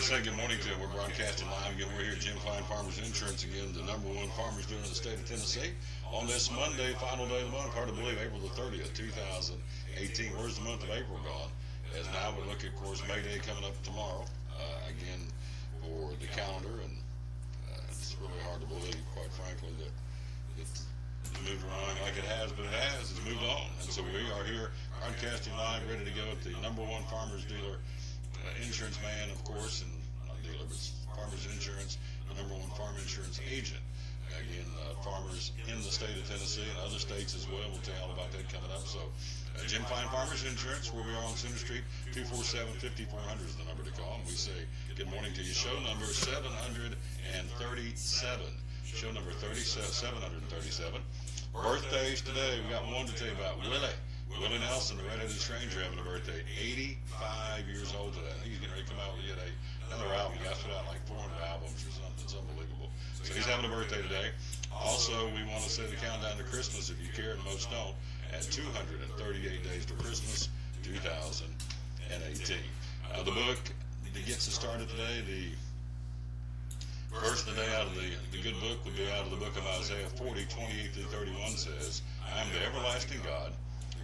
say good morning to you. We're broadcasting live again. We're here at Jim Cline Farmers Insurance again, the number one farmers dealer in the state of Tennessee. On this Monday, final day of the month, hard to believe, April the 30th, 2018. Where's the month of April gone? As now we look at, of course, May Day coming up tomorrow, again, for the calendar, and it's really hard to believe, quite frankly, that it's moved around like it has, but it has. It's moved on. And so we are here broadcasting live, ready to go at the number one farmers dealer, insurance man, of course, and not dealer, but Farmers Insurance, the number one farm insurance agent. Again, farmers in the state of Tennessee and other states as well. We'll tell you all about that coming up. So, Jim Cline Farmers Insurance, where we are on Center Street, 247-5400 is the number to call. And we say good morning to you. Show number 737. Show number 737. Birthdays today. We got one to tell you about. Willie Nelson, the Red-Headed Stranger, having a birthday, 85 years old today. I think he's getting ready to come out with yet another album. He got put out like 400 albums or something. It's unbelievable. So he's having a birthday today. Also, we want to say the countdown to Christmas, if you care, and most don't, at 238 days to Christmas, 2018. The book that gets us started today, the first day out of the good book would be out of the book of Isaiah 40, 28 through 31 says, I am the everlasting God,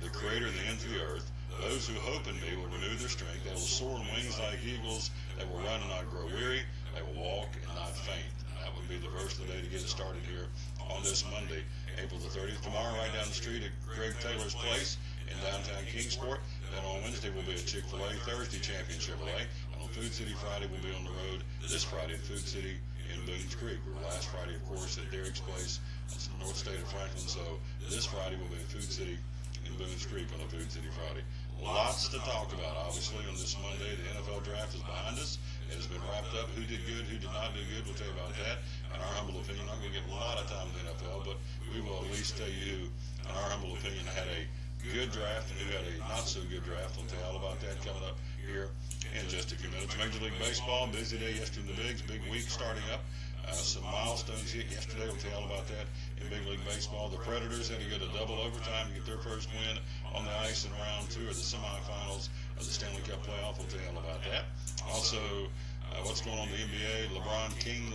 the creator of the ends of the earth. Those who hope in me will renew their strength. They will soar on wings like eagles. They will run and not grow weary. They will walk and not faint. And that would be the verse of the day to get us started here on this Monday, April the 30th. Tomorrow, right down the street at Greg Taylor's place in downtown Kingsport. Then on Wednesday, we'll be at Chick-fil-A. Thursday, Champion Chevrolet. And on Food City Friday, we'll be on the road this Friday at Food City in Boones Creek. We were last Friday, of course, at Derek's place. That's in the north state of Franklin. So this Friday, we'll be at Food City in Boones Creek on a Food City Friday. Lots to talk about, obviously, on this Monday. The NFL draft is behind us. It has been wrapped up. Who did good, who did not do good, we'll tell you about that. In our humble opinion, I'm going to get a lot of time in the NFL, but we will at least tell you, in our humble opinion, had a good draft and who had a not-so-good draft. We'll tell you all about that coming up here in just a few minutes. Major League Baseball, busy day yesterday in the Bigs, big week starting up. Some milestones hit yesterday. We'll tell you all about that in Big League Baseball. The Predators had to go to double overtime to get their first win on the ice in round 2 of the semifinals of the Stanley Cup playoff. We'll tell you all about that. Also, what's going on in the NBA? LeBron James,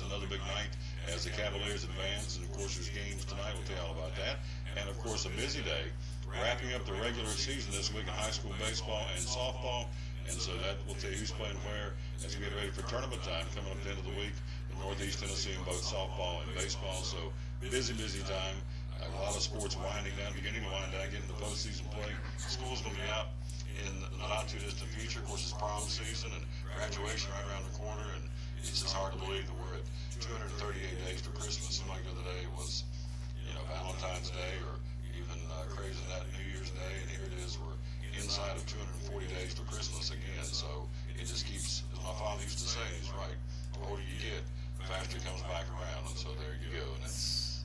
another big night as the Cavaliers advance. And, of course, there's games tonight. We'll tell you all about that. And, of course, a busy day wrapping up the regular season this week in high school baseball and softball. And so that will tell you who's playing where as we get ready for tournament time coming up at the end of the week in Northeast Tennessee in both softball and baseball. So busy time. A lot of sports winding down, beginning to wind down, getting the postseason play. School's going to be out in the not too distant future. Of course, it's prom season and graduation right around the corner. And it's just hard to believe that we're at 238 days to Christmas. Seemed like the other day it was, Valentine's Day or even crazy than that, New Year's Day. And here it is. We're inside of 240 days to Christmas again, so it just keeps, as my father used to say, he's right, the older you get, the faster it comes back around, and so there you go, and it's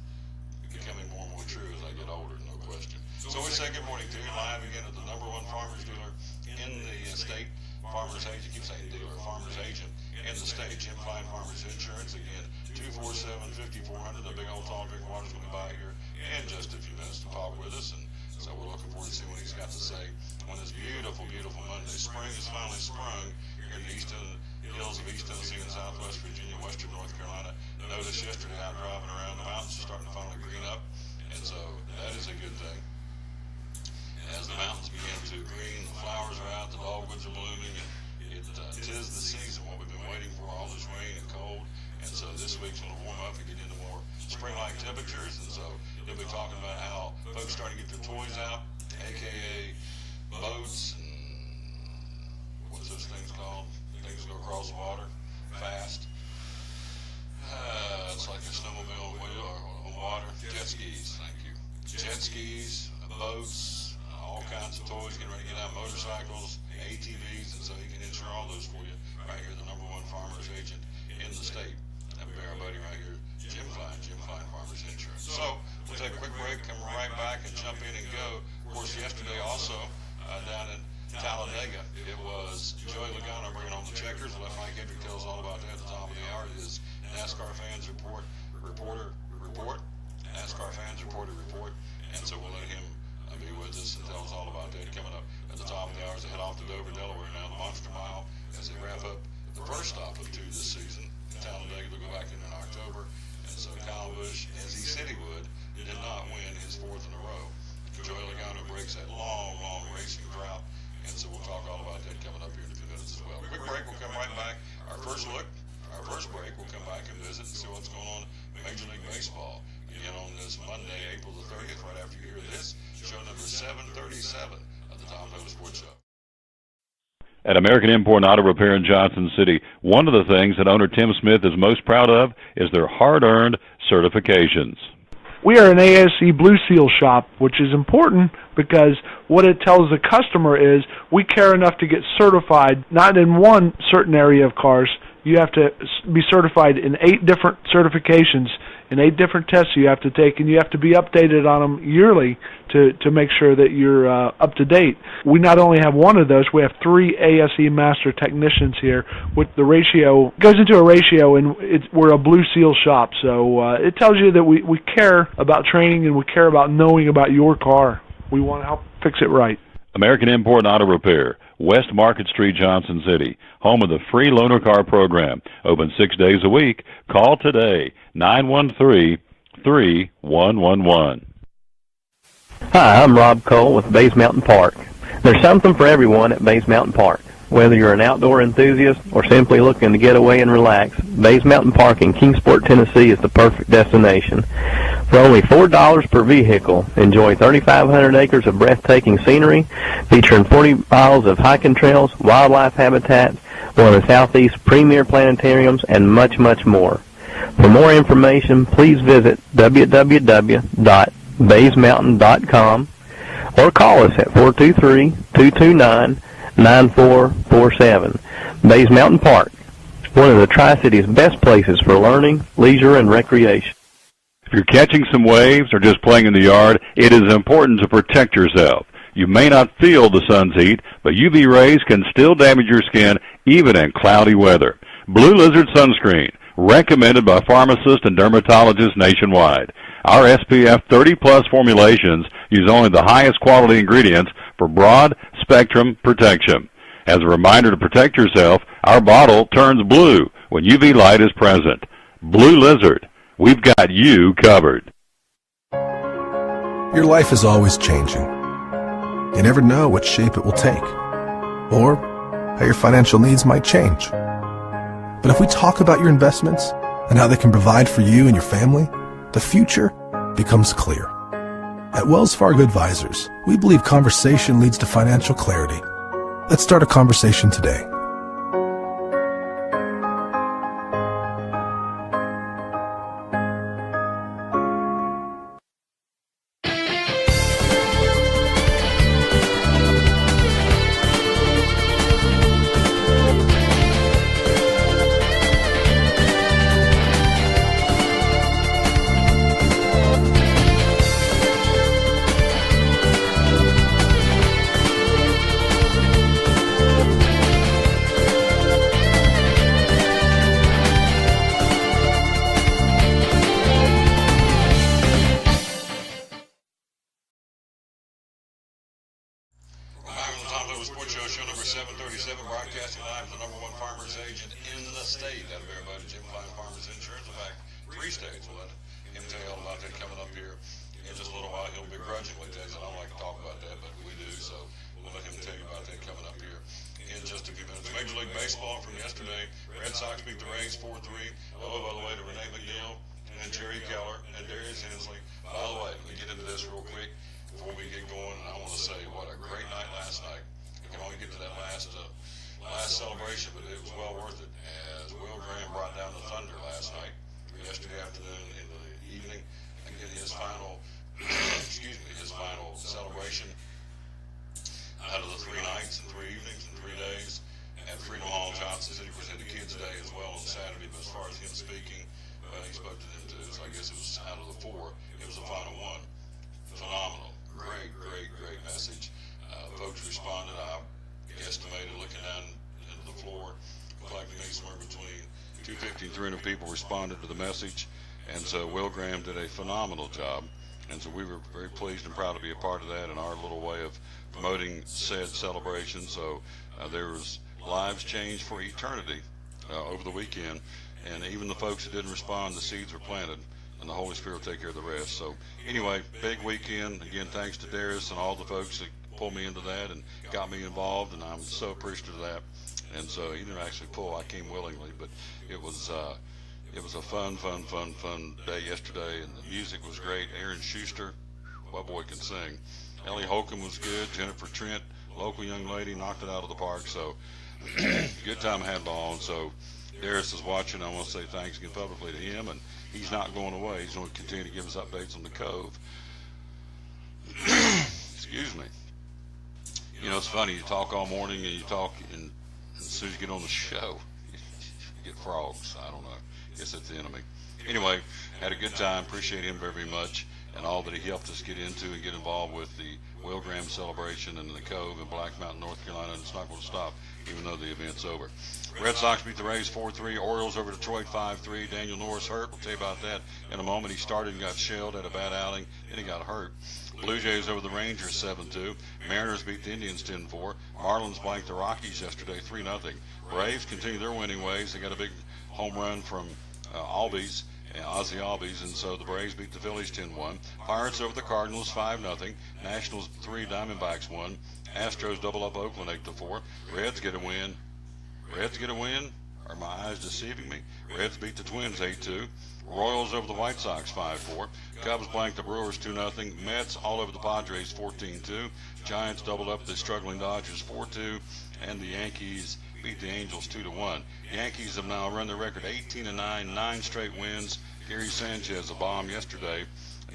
becoming more and more true as I get older, no question. So we say good morning to you, live again at the number one farmers dealer in the state, farmers agent, keep saying dealer, farmers agent in the state, Jim Cline Farmers Insurance, again, 247-5400, the big old tall drink water's going to be by here in just a few minutes to talk with us, and so we're looking forward to see what he's got to say on this beautiful, beautiful Monday. Spring has finally sprung here in the eastern hills of East Tennessee and Southwest Virginia, Western North Carolina. Noticed yesterday out driving around, the mountains are starting to finally green up, and so that is a good thing. As the mountains begin to green, the flowers are out, the dogwoods are blooming, and tis the season, what we've been waiting for, all this rain and cold. And so this week's going to warm up and get into more spring-like temperatures. And so you'll be talking about how folks starting to get their toys out, a.k.a. boats and what's those things called? Things that go across the water fast. It's like a snowmobile on wheel or on water. Jet skis, thank you. Jet skis, boats, all kinds of toys, getting ready to get out, motorcycles, ATVs, and so he can insure all those for you right here, the number one farmers agent in the state. That would be our buddy right here, Jim Cline Farmers Insurance. So we'll take a quick break, come right back and jump in and go. Of course, yesterday also down in Talladega, it was Joey Logano bringing on the checkers. Let Mike Hendrick tell us all about that at the top of the hour. It is NASCAR fans report. NASCAR fans report. And so we'll let him be with us and tell us all about that coming up at the top of the hour as they head off to Dover, Delaware now. The Monster Mile as they wrap up the first stop of 2 this season. Talladega will go back in October, and so Kyle Busch, as he said he would, did not win his 4th in a row. Joey Logano breaks that long racing drought, and so we'll talk all about that coming up here in a few minutes as well. Quick break, we'll come right back. Our first break, we'll come back and visit and see what's going on in Major League Baseball. Again on this Monday, April the 30th, right after you hear this, show number 737 of the Tom Taylor Sports Show. At American Import and Auto Repair in Johnson City, one of the things that owner Tim Smith is most proud of is their hard-earned certifications. We are an ASE Blue Seal shop, which is important because what it tells the customer is we care enough to get certified, not in one certain area of cars. You have to be certified in 8 different certifications, in 8 different tests you have to take, and you have to be updated on them yearly to make sure that you're up to date. We not only have one of those, we have 3 ASE Master Technicians here. With the ratio, goes into a ratio, and we're a Blue Seal shop, so it tells you that we care about training and we care about knowing about your car. We want to help fix it right. American Import and Auto Repair, West Market Street, Johnson City, home of the free loaner car program. Open 6 days a week. Call today, 913-3111. Hi, I'm Rob Cole with Bays Mountain Park. There's something for everyone at Bays Mountain Park. Whether you're an outdoor enthusiast or simply looking to get away and relax, Bays Mountain Park in Kingsport, Tennessee is the perfect destination. For only $4 per vehicle, enjoy 3,500 acres of breathtaking scenery, featuring 40 miles of hiking trails, wildlife habitats, one of the Southeast's premier planetariums, and much, much more. For more information, please visit www.baysmountain.com or call us at 423-229-9447. Bays Mountain Park, one of the Tri-City's best places for learning, leisure, and recreation. If you're catching some waves or just playing in the yard, it is important to protect yourself. You may not feel the sun's heat, but UV rays can still damage your skin even in cloudy weather. Blue Lizard Sunscreen, recommended by pharmacists and dermatologists nationwide. Our SPF 30-plus formulations use only the highest quality ingredients for broad-spectrum protection. As a reminder to protect yourself, our bottle turns blue when UV light is present. Blue Lizard, we've got you covered. Your life is always changing. You never know what shape it will take, or how your financial needs might change. But if we talk about your investments and how they can provide for you and your family, the future becomes clear. At Wells Fargo Advisors, we believe conversation leads to financial clarity. Let's start a conversation today. Broadcasting live, the #1 farmers agent in the state. Out of everybody, Jim Cline, Farmers Insurance. In fact, 3 states. We'll let him tell you all about that coming up here in just a little while. He'll begrudgingly tell you. I don't like to talk about that, but we do, so we'll let him tell you about that coming up here in just a few minutes. Major League Baseball from yesterday. Red Sox beat the Rays 4-3. Hello, by the way, to Renee McNeil and Jerry Keller and Darius Hensley. By the way, let me get into this real quick before we get going. I want to say what a great night last night. We can only get to that last celebration, but it was well worth it as Will Graham brought down the Thunder last night, yesterday afternoon in the evening, and get his final, his final celebration out of the 3 nights and 3 evenings and 3 days at Freedom Hall, Johnson City. Of course, had the Kids Day as well on Saturday, but as far as him speaking, he spoke to them too, so I guess it was out of the 4, it was the final one. Phenomenal. Great message. Folks responded. I estimated, looking down into the floor, collecting somewhere between 250 and 300 people responded to the message, and so Will Graham did a phenomenal job, and so we were very pleased and proud to be a part of that in our little way of promoting said celebration. So there was lives changed for eternity over the weekend. And even the folks that didn't respond, the seeds were planted, and the Holy Spirit will take care of the rest. So anyway, big weekend. Again, thanks to Darius and all the folks that pulled me into that and got me involved, and I'm so appreciative of that. And so he didn't actually pull. I came willingly, but it was a fun day yesterday, and the music was great. Aaron Schuster, what boy can sing. Ellie Holcomb was good. Jennifer Trent, local young lady, knocked it out of the park. So good time handball. And so Darius is watching. I want to say thanks again publicly to him, and he's not going away. He's going to continue to give us updates on the Cove. Excuse me. You know, it's funny. You talk all morning, and you talk, and as soon as you get on the show, you get frogs. I don't know. Guess it's the enemy. Anyway, had a good time. Appreciate him very much, and all that he helped us get into and get involved with the Will Graham celebration and the Cove in Black Mountain, North Carolina. And it's not going to stop, even though the event's over. Red Sox beat the Rays 4-3. Orioles over Detroit 5-3. Daniel Norris hurt. We'll tell you about that in a moment. He started and got shelled, had a bad outing, then he got hurt. Blue Jays over the Rangers 7-2. Mariners beat the Indians 10-4. Marlins blanked the Rockies yesterday 3-0. Braves continue their winning ways. They got a big home run from Ozzie Albies, and so the Braves beat the Phillies 10-1. Pirates over the Cardinals 5-0. Nationals 3, Diamondbacks 1. Astros double up Oakland 8-4. Reds get a win. Are my eyes deceiving me? Reds beat the Twins 8-2. Royals over the White Sox 5-4. Cubs blanked the Brewers 2-0. Mets all over the Padres 14-2. Giants doubled up the struggling Dodgers 4-2. And the Yankees beat the Angels 2-1. Yankees have now run their record 18-9, 9 straight wins. Gary Sanchez, a bomb yesterday.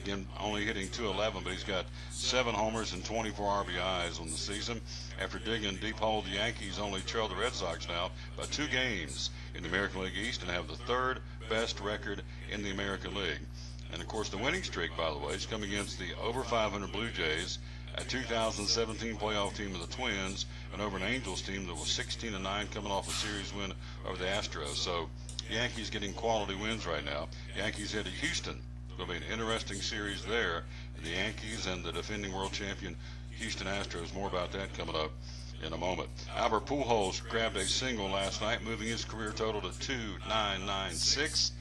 Again, only hitting .211, but he's got 7 homers and 24 RBIs on the season. After digging a deep hole, the Yankees only trail the Red Sox now by 2 games in the American League East and have the 3rd best record in the American League. And, of course, the winning streak, by the way, is coming against the over 500 Blue Jays, a 2017 playoff team of the Twins, and over an Angels team that was 16-9 coming off a series win over the Astros. So Yankees getting quality wins right now. Yankees head to Houston. It's going to be an interesting series there. The Yankees and the defending world champion Houston Astros. More about that coming up in a moment. Albert Pujols grabbed a single last night, moving his career total to 2,996.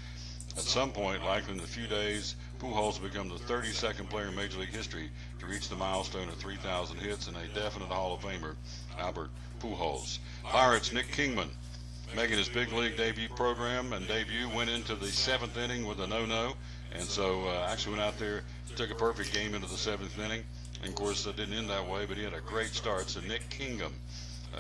At some point, likely in a few days, Pujols will become the 32nd player in Major League history to reach the milestone of 3,000 hits, and a definite Hall of Famer, Albert Pujols. Pirates' Nick Kingman making his big league debut went into the 7th inning with a no-no, and so actually went out there, took a perfect game into the 7th inning, and of course it didn't end that way, but he had a great start. So Nick Kingham,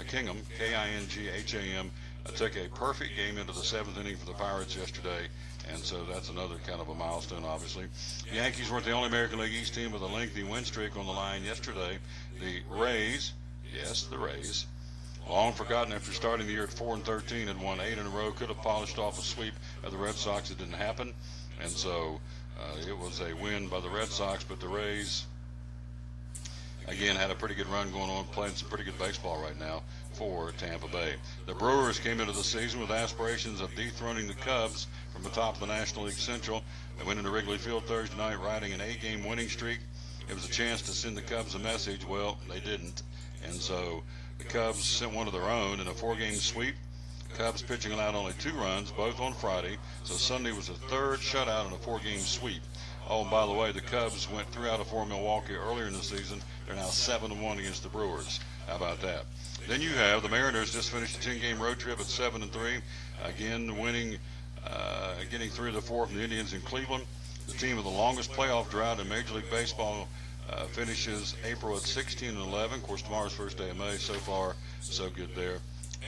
K-I-N-G-H-A-M, took a perfect game into the 7th inning for the Pirates yesterday, and so that's another kind of a milestone, obviously. The Yankees weren't the only American League East team with a lengthy win streak on the line yesterday. The Rays, yes, the Rays, long forgotten after starting the year at 4-13, had won 8 in a row, could have polished off a sweep of the Red Sox. It didn't happen, and so it was a win by the Red Sox, but the Rays, again, had a pretty good run going on, playing some pretty good baseball right now for Tampa Bay. The Brewers came into the season with aspirations of dethroning the Cubs from the top of the National League Central. They went into Wrigley Field Thursday night riding an 8-game winning streak. It was a chance to send the Cubs a message. Well, they didn't. And so the Cubs sent one of their own in a 4-game sweep. Cubs pitching allowed only 2 runs, both on Friday. So Sunday was the 3rd shutout in a 4-game sweep. Oh, and by the way, the Cubs went 3 out of 4 Milwaukee earlier in the season. They're now 7-1 against the Brewers. How about that? Then you have the Mariners just finished a 10-game road trip at 7-3. Again, winning, getting 3 of the 4 from the Indians in Cleveland. The team with the longest playoff drought in Major League Baseball finishes April at 16-11. Of course, tomorrow's first day of May. So far, so good there.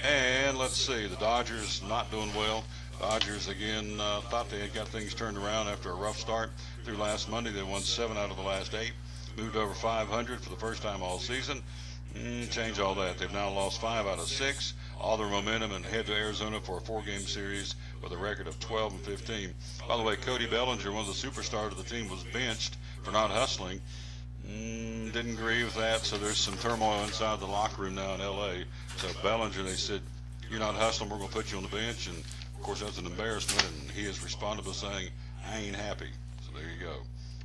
And let's see, the Dodgers not doing well. Dodgers, again, thought they had got things turned around after a rough start through last Monday. They won 7 out of the last 8. Moved over 500 for the first time all season. Change all that. They've now lost 5 out of 6. All their momentum and head to Arizona for a 4-game series with a record of 12-15. By the way, Cody Bellinger, one of the superstars of the team, was benched for not hustling. Didn't agree with that, so there's some turmoil inside the locker room now in L.A. So Bellinger, they said, you're not hustling, we're going to put you on the bench. And, of course, that's an embarrassment, and he has responded by saying, I ain't happy. So there you go.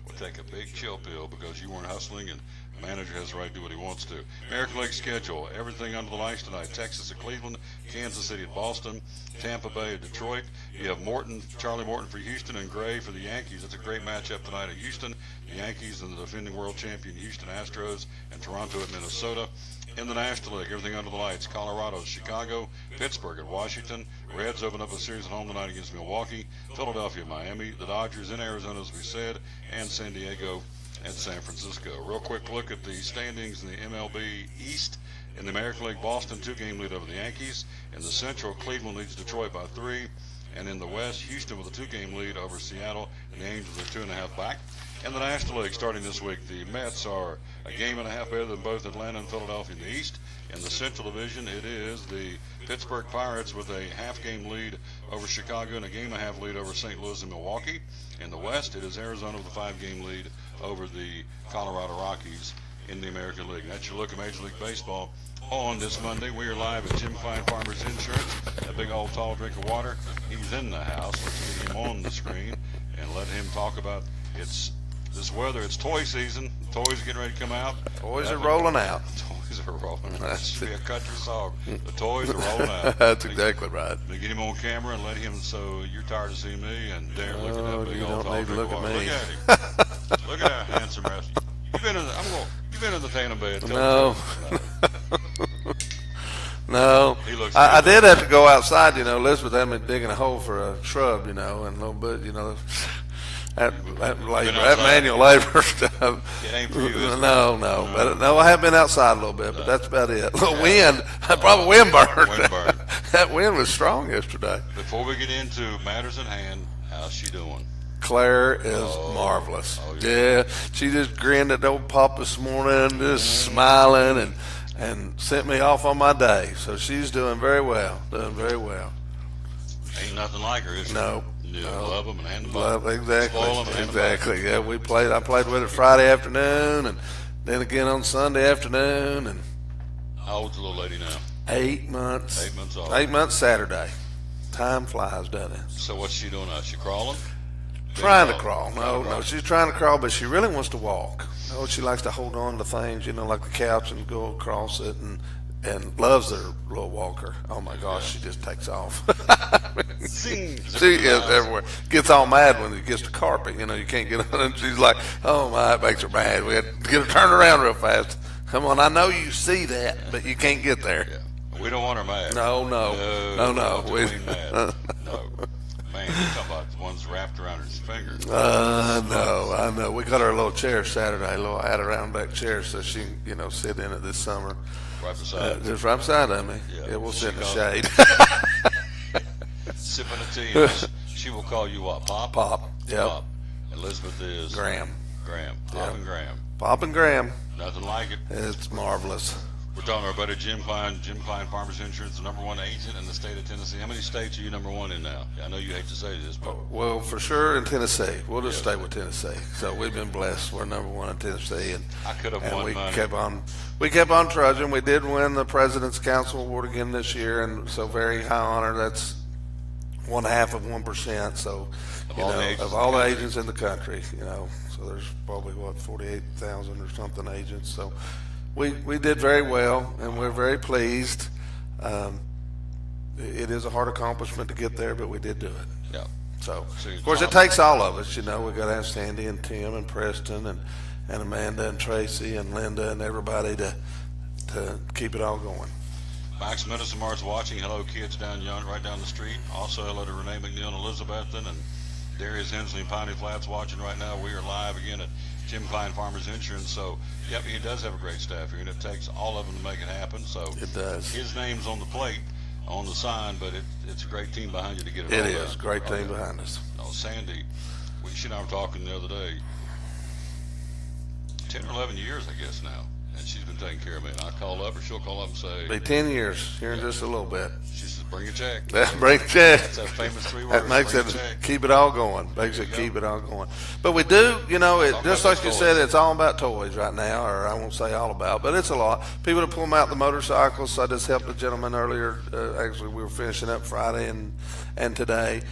will take a big chill pill because you weren't hustling, and the manager has the right to do what he wants to. American League schedule, everything under the lights tonight. Texas at Cleveland, Kansas City at Boston, Tampa Bay at Detroit. You have Charlie Morton for Houston, and Gray for the Yankees. That's a great matchup tonight at Houston. The Yankees and the defending world champion Houston Astros, and Toronto at Minnesota. In the National League, everything under the lights. Colorado, Chicago, Pittsburgh at Washington. Reds open up a series at home tonight against Milwaukee. Philadelphia, Miami. The Dodgers in Arizona, as we said. And San Diego and San Francisco. Real quick look at the standings in the MLB East. In the American League, Boston 2-game lead over the Yankees. In the Central, Cleveland leads Detroit by 3. And in the West, Houston with a 2-game lead over Seattle. And the Angels are 2.5 back. In the National League, starting this week, the Mets are a game and a half better than both Atlanta and Philadelphia in the East. In the Central Division, it is the Pittsburgh Pirates with a half-game lead over Chicago and a game-and-a-half lead over St. Louis and Milwaukee. In the West, it is Arizona with a 5-game lead over the Colorado Rockies in the American League. That's your look at Major League Baseball on this Monday. We are live at Jim Cline Farmers Insurance. A big old tall drink of water. He's in the house. Let's get him on the screen and let him talk about this weather. It's toy season. The toys are getting ready to come out. Toys are rolling out. Toys are rolling out. That should be a country song. The toys are rolling out. That's exactly right. We get him on camera and let him, so you're tired of seeing me and Darren look at that big you old don't tall need to drink look of at water. me. Look at him. Look at that handsome wrestler. You've been in the tanning bed. No. No. He looks I good. did have to go outside, Elizabeth had me digging a hole for a shrub, and a little bit, that manual labor stuff. It ain't for you, is it? No. But, no, I have been outside a little bit, but that's about it. The wind, probably wind burned. Wind burned. That wind was strong yesterday. Before we get into matters at hand, how's she doing? Claire is marvelous. Yeah, she just grinned at old Pop this morning, just smiling and sent me off on my day. So she's doing very well, Ain't nothing like her, is there? No. Love them and hand them Love, up. exactly. Spoil 'em and hand 'em back. Exactly. Yeah, I played with her Friday afternoon, and then again on Sunday afternoon, and How old's the little lady now? 8 months. 8 months old. 8 months Saturday. Time flies, doesn't it? So what's she doing now? She crawling? Trying to crawl. No, she's trying to crawl, but she really wants to walk. She likes to hold on to things, like the couch and go across it, and loves her little walker. Oh my gosh, she just takes off. Zing. She is everywhere. Gets all mad when it gets to carpet. You can't get on it. She's like, oh my, it makes her mad. We had to get her turned around real fast. Come on, I know you see that, but you can't get there. Yeah. We don't want her mad. No. We don't mad. No. Man, you're talking about the ones wrapped around her fingers. I know. We got her a little chair Saturday, a little Adirondack back chair, so she can, sit in it this summer. Right beside Just right beside of me. Yeah. We'll sit in the shade. Sipping a tea. She will call you what? Pop? Pop. Yep. Pop. Elizabeth is? Graham. Pop and Graham. Pop and Graham. Nothing like it. It's marvelous. We're talking to our buddy Jim Cline Farmers Insurance, the #1 agent in the state of Tennessee. How many states are you #1 in now? I know you hate to say this, but Well, for sure in Tennessee. We'll just stay with Tennessee. So we've been blessed. We're #1 in Tennessee, and I could have and won we money. kept on trudging. We did win the President's Council Award again this year, and so very high honor. That's 1/2 of 1%. So of all the agents in the country, so there's probably 48,000 or something agents. So we did very well, and we're very pleased. It is a hard accomplishment to get there, but we did do it. yeah. So, of course, it takes all of us. We got to have Sandy and Tim and Preston and Amanda and Tracy and Linda and everybody to keep it all going. Max Medicine Mart's watching. Hello, kids right down the street. Also, hello to Renee McNeil and Elizabethan and Darius Hensley and Piney Flats watching right now. We are live again at Jim Cline Farmers Insurance. So, yep, he does have a great staff here, and it takes all of them to make it happen. So It does. His name's on the plate, on the sign, but it's a great team behind you to get it. It all is. done. Great team behind us. No, Sandy, she and I were talking the other day. 10 or 11 years, I guess now, and she's been taking care of me. And I call up, or she'll call up and say, Be 10 years here in just a little bit. she says, bring a check. Bring a check. That's that famous 3 words. That makes bring it a check. keep it all going. Makes it keep it all going. But we do, just like you said, it's all about toys right now, or I won't say all about, but it's a lot. People to pull them out the motorcycles. So I just helped a gentleman earlier. Actually, we were finishing up Friday and today.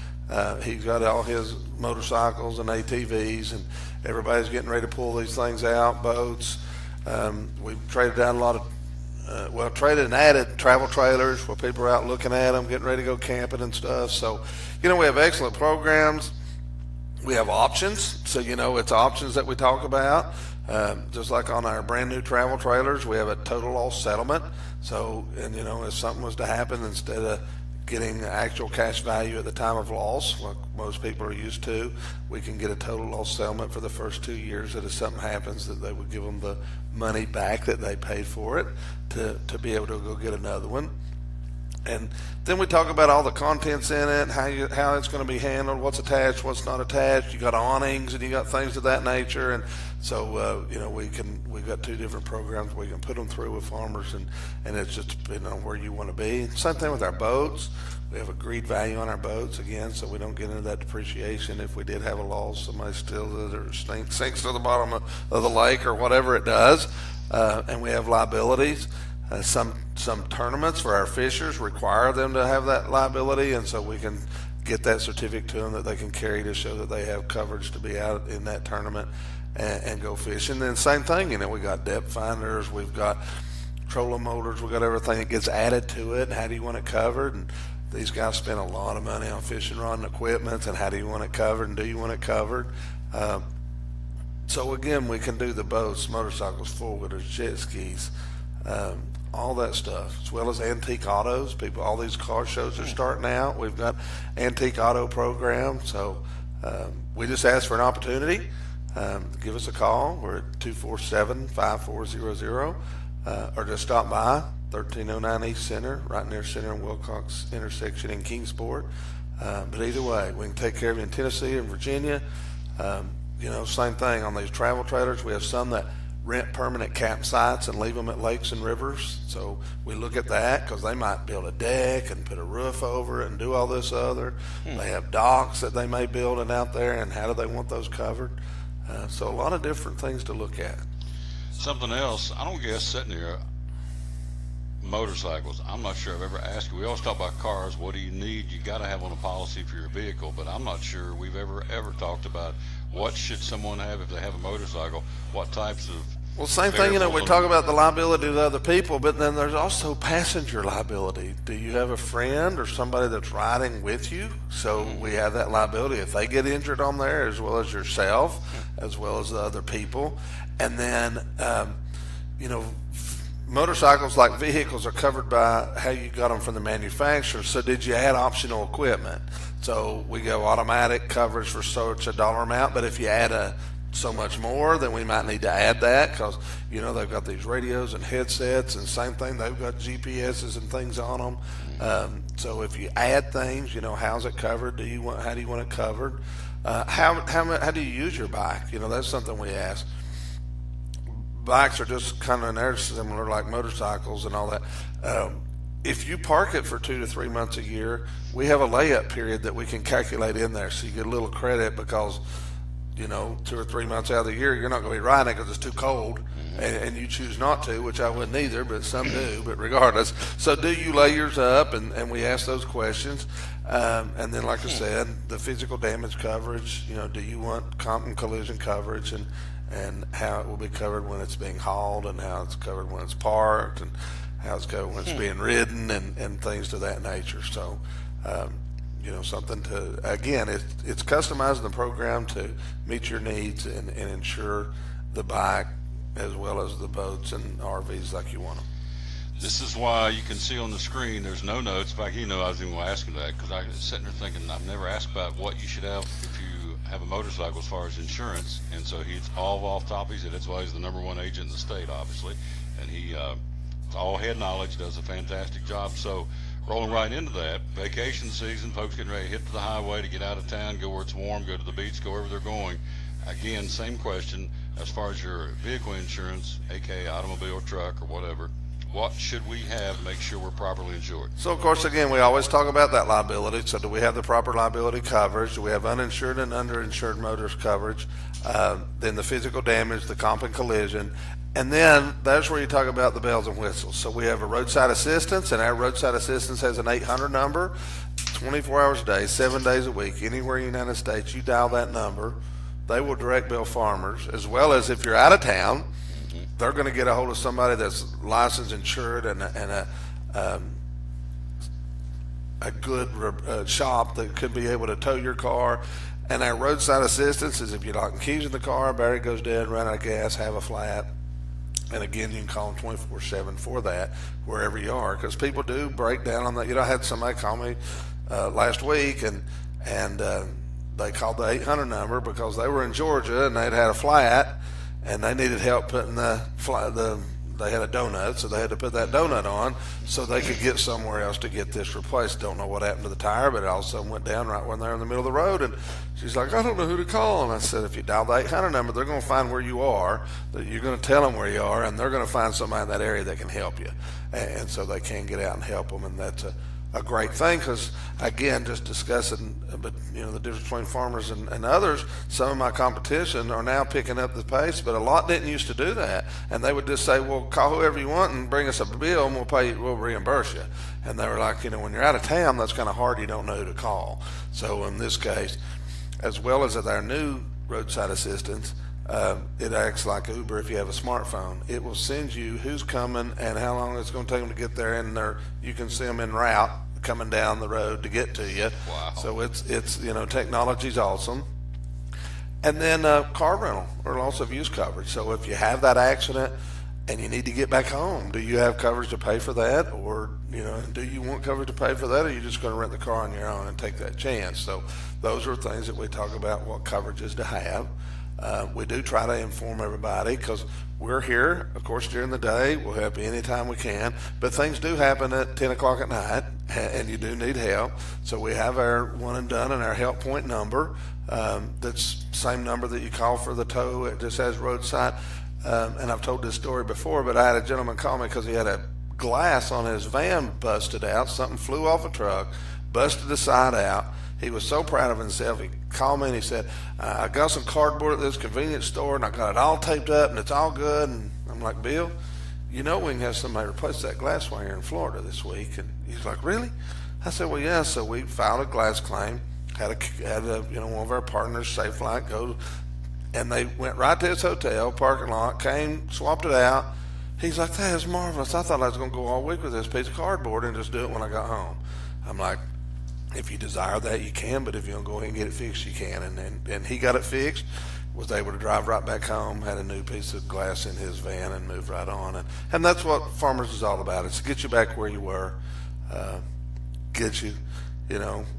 He's got all his motorcycles and ATVs, and everybody's getting ready to pull these things out, boats. We've traded down a lot of, traded and added travel trailers where people are out looking at them, getting ready to go camping and stuff. So, we have excellent programs. We have options. So, it's options that we talk about. Just like on our brand new travel trailers, we have a total loss settlement. So, and if something was to happen, instead of getting actual cash value at the time of loss, like most people are used to, we can get a total loss settlement for the first 2 years that if something happens, that they would give them the money back that they paid for it to be able to go get another one. And then we talk about all the contents in it, how it's going to be handled, what's attached, what's not attached. You got awnings and you got things of that nature, and so we've got 2 different programs we can put them through with farmers, and it's just depending on where you want to be. Same thing with our boats. We have agreed value on our boats again, so we don't get into that depreciation. If we did have a loss, somebody steals it or sinks to the bottom of the lake or whatever it does, and we have liabilities. Some tournaments for our fishers require them to have that liability, and so we can get that certificate to them that they can carry to show that they have coverage to be out in that tournament and go fishing. And then same thing, we got depth finders, we've got trolling motors, we've got everything that gets added to it, and how do you want it covered? And these guys spend a lot of money on fishing rod and equipment, and how do you want it covered, and do you want it covered? So again, we can do the boats, motorcycles, four-wheelers, jet skis, all that stuff, as well as antique autos. All these car shows are starting out. We've got antique auto program, so we just ask for an opportunity. Give us a call. We're at 247-5400, or just stop by 1309 East Center, right near Center and Wilcox intersection in Kingsport. But either way, we can take care of you in Tennessee and Virginia. Same thing on these travel trailers. We have some that rent permanent campsites and leave them at lakes and rivers. So we look at that because they might build a deck and put a roof over it and do all this other. They have docks that they may build it out there, and how do they want those covered? So a lot of different things to look at. Something else, I don't guess sitting here, motorcycles, I'm not sure I've ever asked you. We always talk about cars. What do you need? You got to have on a policy for your vehicle, but I'm not sure we've ever talked about what should someone have if they have a motorcycle, what types of... Well, same thing, we talk about the liability to other people, but then there's also passenger liability. Do you have a friend or somebody that's riding with you? So we have that liability if they get injured on there, as well as yourself, as well as the other people. And then, motorcycles, like vehicles, are covered by how you got them from the manufacturer. So did you add optional equipment? So we go automatic coverage for such a dollar amount, but if you add so much more, then we might need to add that because, they've got these radios and headsets, and same thing, they've got GPSs and things on them. So if you add things, how's it covered? How do you want it covered? How do you use your bike? That's something we ask. Bikes are just kind of, they're similar like motorcycles and all that. If you park it for 2 to 3 months a year, we have a layup period that we can calculate in there, so you get a little credit because 2 or 3 months out of the year you're not going to be riding it because it's too cold, and you choose not to, which I wouldn't either, but some do. But regardless, so do you lay yours up? And we ask those questions, and then like I said, the physical damage coverage. Do you want comp and collision coverage, and how it will be covered when it's being hauled, and how it's covered when it's parked, and how it's covered when it's being ridden, and things to that nature. So, something to, again, it's customizing the program to meet your needs and ensure the bike as well as the boats and RVs like you want them. This is why you can see on the screen there's no notes. In fact, I was even asking that because I was sitting there thinking I've never asked about what you should have if you have a motorcycle as far as insurance, and so he's all off top. He said that's why he's the #1 agent in the state, obviously, and he it's all head knowledge, does a fantastic job. So rolling right into that, vacation season, folks getting ready to hit the highway to get out of town, go where it's warm, go to the beach, go wherever they're going. Again, same question as far as your vehicle insurance, aka automobile, truck, or whatever. What should we have to make sure we're properly insured? So, of course, again, we always talk about that liability. So do we have the proper liability coverage? Do we have uninsured and underinsured motorist coverage? Then the physical damage, the comp and collision. And then that's where you talk about the bells and whistles. So we have a roadside assistance, and our roadside assistance has an 800 number. 24 hours a day, 7 days a week, anywhere in the United States. You dial that number, they will direct bill farmers, as well as if you're out of town, they're going to get a hold of somebody that's licensed, insured, and a good shop that could be able to tow your car. And our roadside assistance is if you're locking keys in the car, battery goes dead, run out of gas, have a flat. And again, you can call them 24/7 for that, wherever you are, because people do break down on that. I had somebody call me last week, and they called the 800 number because they were in Georgia and they'd had a flat, and they needed help putting they had a donut, so they had to put that donut on so they could get somewhere else to get this replaced. Don't know what happened to the tire, but it all of a sudden went down right when they're in the middle of the road. And she's like, I don't know who to call. And I said, if you dial the 800 number, they're going to find where you are. You're going to tell them where you are, and they're going to find somebody in that area that can help you. And so they can get out and help them, and that's a great thing, because again, just discussing, but the difference between farmers and others. Some of my competition are now picking up the pace, but a lot didn't used to do that, and they would just say, well, call whoever you want and bring us a bill and we'll reimburse you. And they were like, when you're out of town, that's kind of hard, you don't know who to call. So in this case, as well as our new roadside assistance, it acts like Uber if you have a smartphone. It will send you who's coming and how long it's going to take them to get there, and you can see them en route coming down the road to get to you. Wow. So it's technology's awesome. And then car rental or loss of use coverage. So if you have that accident and you need to get back home, do you have coverage to pay for that, or do you want coverage to pay for that, or are you just going to rent the car on your own and take that chance? So those are things that we talk about, what coverage is to have. We do try to inform everybody, because we're here, of course, during the day. We'll help you anytime we can. But things do happen at 10 o'clock at night, and you do need help. So we have our one and done and our help point number. That's the same number that you call for the tow. It just has roadside. And I've told this story before, but I had a gentleman call me because he had a glass on his van busted out. Something flew off a truck, busted the side out. He was so proud of himself. He called me and he said, I got some cardboard at this convenience store and I got it all taped up and it's all good. And I'm like, Bill, we can have somebody replace that glass while you're in Florida this week. And he's like, really? I said, well, yeah. So we filed a glass claim, had one of our partners, Safe Flight, go, and they went right to his hotel parking lot, came, swapped it out. He's like, that is marvelous. I thought I was going to go all week with this piece of cardboard and just do it when I got home. I'm like, if you desire that, you can, but if you don't go ahead and get it fixed, you can. And he got it fixed, was able to drive right back home, had a new piece of glass in his van, and moved right on. And that's what Farmers is all about. It's to get you back where you were, get you,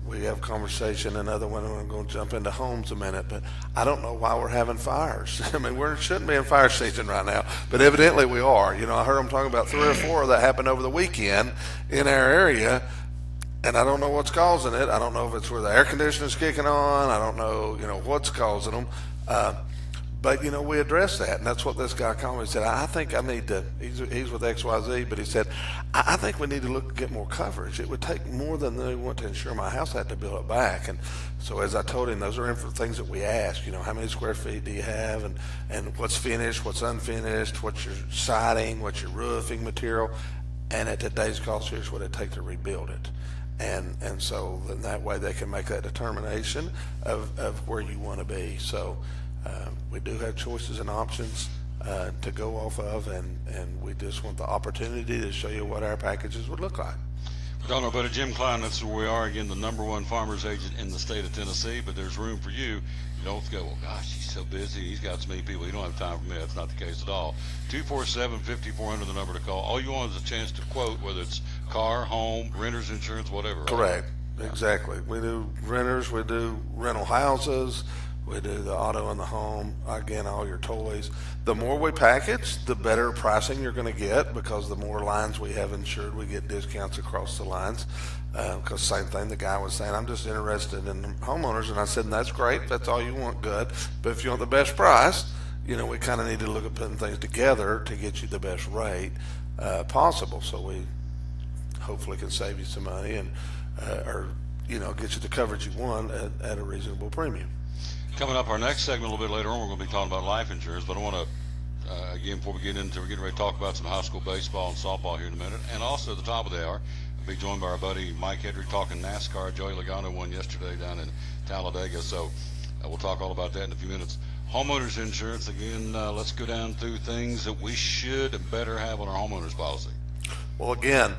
we have conversation, another one, I'm going to jump into homes a minute, but I don't know why we're having fires. I mean, we shouldn't be in fire season right now, but evidently we are. I heard them talking about 3 or 4 that happened over the weekend in our area. And I don't know what's causing it. I don't know if it's where the air conditioner's kicking on. I don't know, what's causing them. But, we addressed that. And that's what this guy called me. He said, I think I need to, he's with XYZ, but he said, I think we need to get more coverage. It would take more than they want to insure my house. I had to build it back. And so as I told him, those are things that we ask, how many square feet do you have, and what's finished, what's unfinished, what's your siding, what's your roofing material. And at today's cost, here's what it takes to rebuild it. And so then that way they can make that determination of where you want to be. So we do have choices and options to go off of, and we just want the opportunity to show you what our packages would look like. We don't know about it. Jim Cline, that's where we are. Again, the #1 farmers agent in the state of Tennessee, but there's room for you. You don't go, well, gosh, he's so busy. He's got so many people. You don't have time for me. That's not the case at all. 247-5400, the number to call. All you want is a chance to quote, whether it's car, home, renter's insurance, whatever. Right? Correct. Exactly. We do renters. We do rental houses. We do the auto and the home. Again, all your toys. The more we package, the better pricing you're going to get, because the more lines we have insured, we get discounts across the lines. Because same thing, the guy was saying, I'm just interested in homeowners. And I said, that's great. If that's all you want, good. But if you want the best price, we kind of need to look at putting things together to get you the best rate possible. So we hopefully can save you some money and or get you the coverage you want at a reasonable premium. Coming up, our next segment a little bit later on, we're going to be talking about life insurance, but I want to, again, before we get into, we're getting ready to talk about some high school baseball and softball here in a minute, and also at the top of the hour, Be joined by our buddy Mike Hedrick talking NASCAR. Joey Logano won yesterday down in Talladega, so we'll talk all about that in a few minutes. Homeowners insurance, again, let's go down through things that we should and better have on our homeowners policy. Well, again,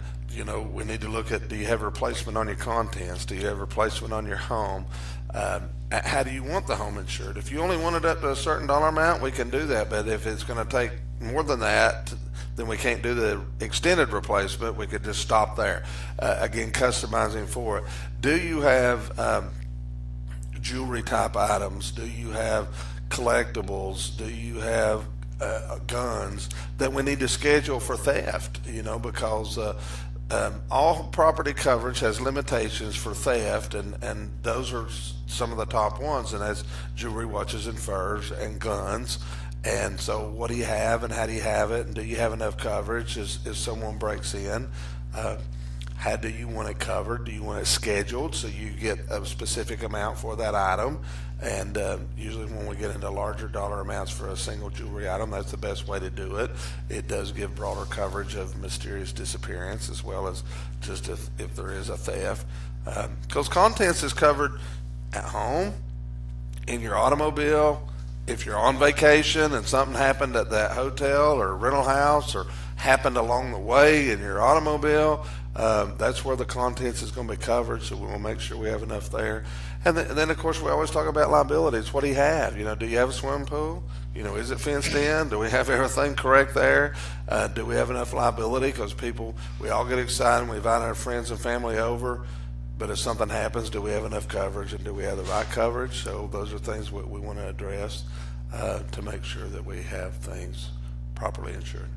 we need to look at, do you have replacement on your contents? Do you have replacement on your home? How do you want the home insured? If you only want it up to a certain dollar amount, we can do that. But if it's going to take more than that, then we can't do the extended replacement. We could just stop there. Again, customizing for it. Do you have jewelry type items? Do you have collectibles? Do you have guns that we need to schedule for theft? Because all property coverage has limitations for theft, and those are some of the top ones, and that's jewelry, watches, and furs, and guns. And so what do you have, and how do you have it, and do you have enough coverage if someone breaks in? How do you want it covered? Do you want it scheduled so you get a specific amount for that item? And usually when we get into larger dollar amounts for a single jewelry item, that's the best way to do it. It does give broader coverage of mysterious disappearance, as well as just if there is a theft. Because contents is covered at home, in your automobile, if you're on vacation and something happened at that hotel or rental house or happened along the way in your automobile, that's where the contents is going to be covered, so we will make sure we have enough there. And then, of course, we always talk about liabilities. What do you have? Do you have a swimming pool? Is it fenced in? Do we have everything correct there? Do we have enough liability? Because we all get excited. We invite our friends and family over. But if something happens, do we have enough coverage, and do we have the right coverage? So those are things we want to address to make sure that we have things properly insured.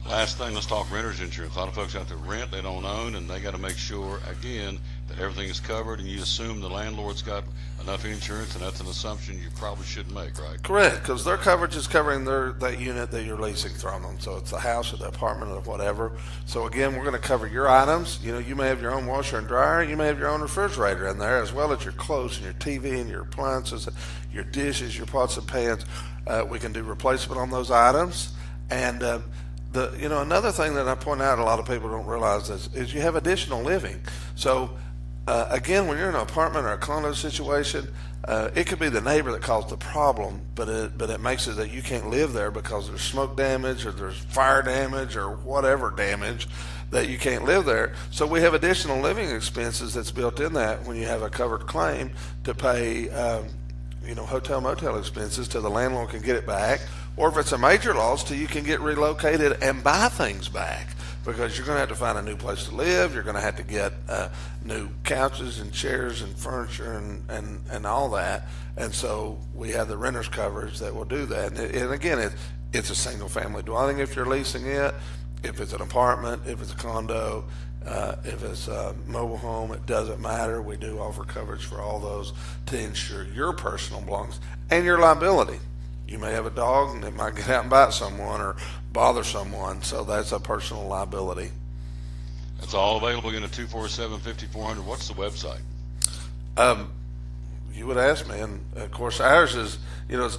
Last thing, let's talk renter's insurance. A lot of folks out there rent, they don't own, and they got to make sure, again, that everything is covered, and you assume the landlord's got enough insurance, and that's an assumption you probably shouldn't make, right? Correct, because their coverage is covering that unit that you're leasing from them. So it's the house or the apartment or whatever. So again, we're going to cover your items. You may have your own washer and dryer. You may have your own refrigerator in there, as well as your clothes and your TV and your appliances, your dishes, your pots and pans. We can do replacement on those items. And another thing that I point out a lot of people don't realize is you have additional living. So again, when you're in an apartment or a condo situation, it could be the neighbor that caused the problem, but it makes it that you can't live there because there's smoke damage or there's fire damage or whatever damage that you can't live there. So we have additional living expenses that's built in that when you have a covered claim to pay hotel motel expenses till the landlord can get it back, or if it's a major loss, till you can get relocated and buy things back, because you're going to have to find a new place to live. You're going to have to get new couches and chairs and furniture and all that. And so we have the renter's coverage that will do that. And again, it's a single family dwelling if you're leasing it. If it's an apartment, if it's a condo, if it's a mobile home, it doesn't matter. We do offer coverage for all those to ensure your personal belongings and your liability. You may have a dog and it might get out and bite someone or bother someone, so that's a personal liability. That's all available in a 247-5400. What's the website? You would ask me, and of course ours is, it's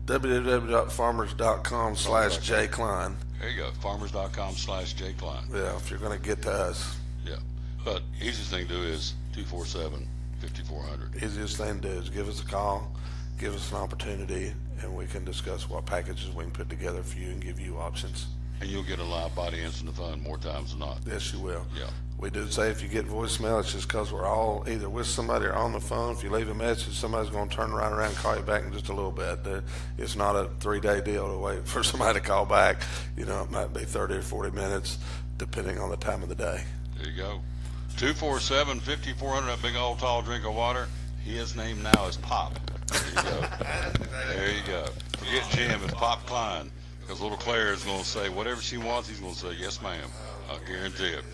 www.farmers.com/jcline. There you go, farmers.com/jcline. Yeah, if you're going to get to us. Yeah, but easiest thing to do is 247-5400. Easiest thing to do is give us a call, give us an opportunity, and we can discuss what packages we can put together for you and give you options. And you'll get a live body answering the phone more times than not. Yes, you will. Yeah. We do say if you get voicemail, it's just because we're all either with somebody or on the phone. If you leave a message, somebody's going to turn right around and call you back in just a little bit. It's not a 3-day deal to wait for somebody to call back. It might be 30 or 40 minutes, depending on the time of the day. There you go. 247-5400, that big old tall drink of water. His name now is Pop. There you go. There you go. Forget Jim, it's Pop Cline. Because little Claire is going to say whatever she wants, he's going to say, yes, ma'am. I'll guarantee it.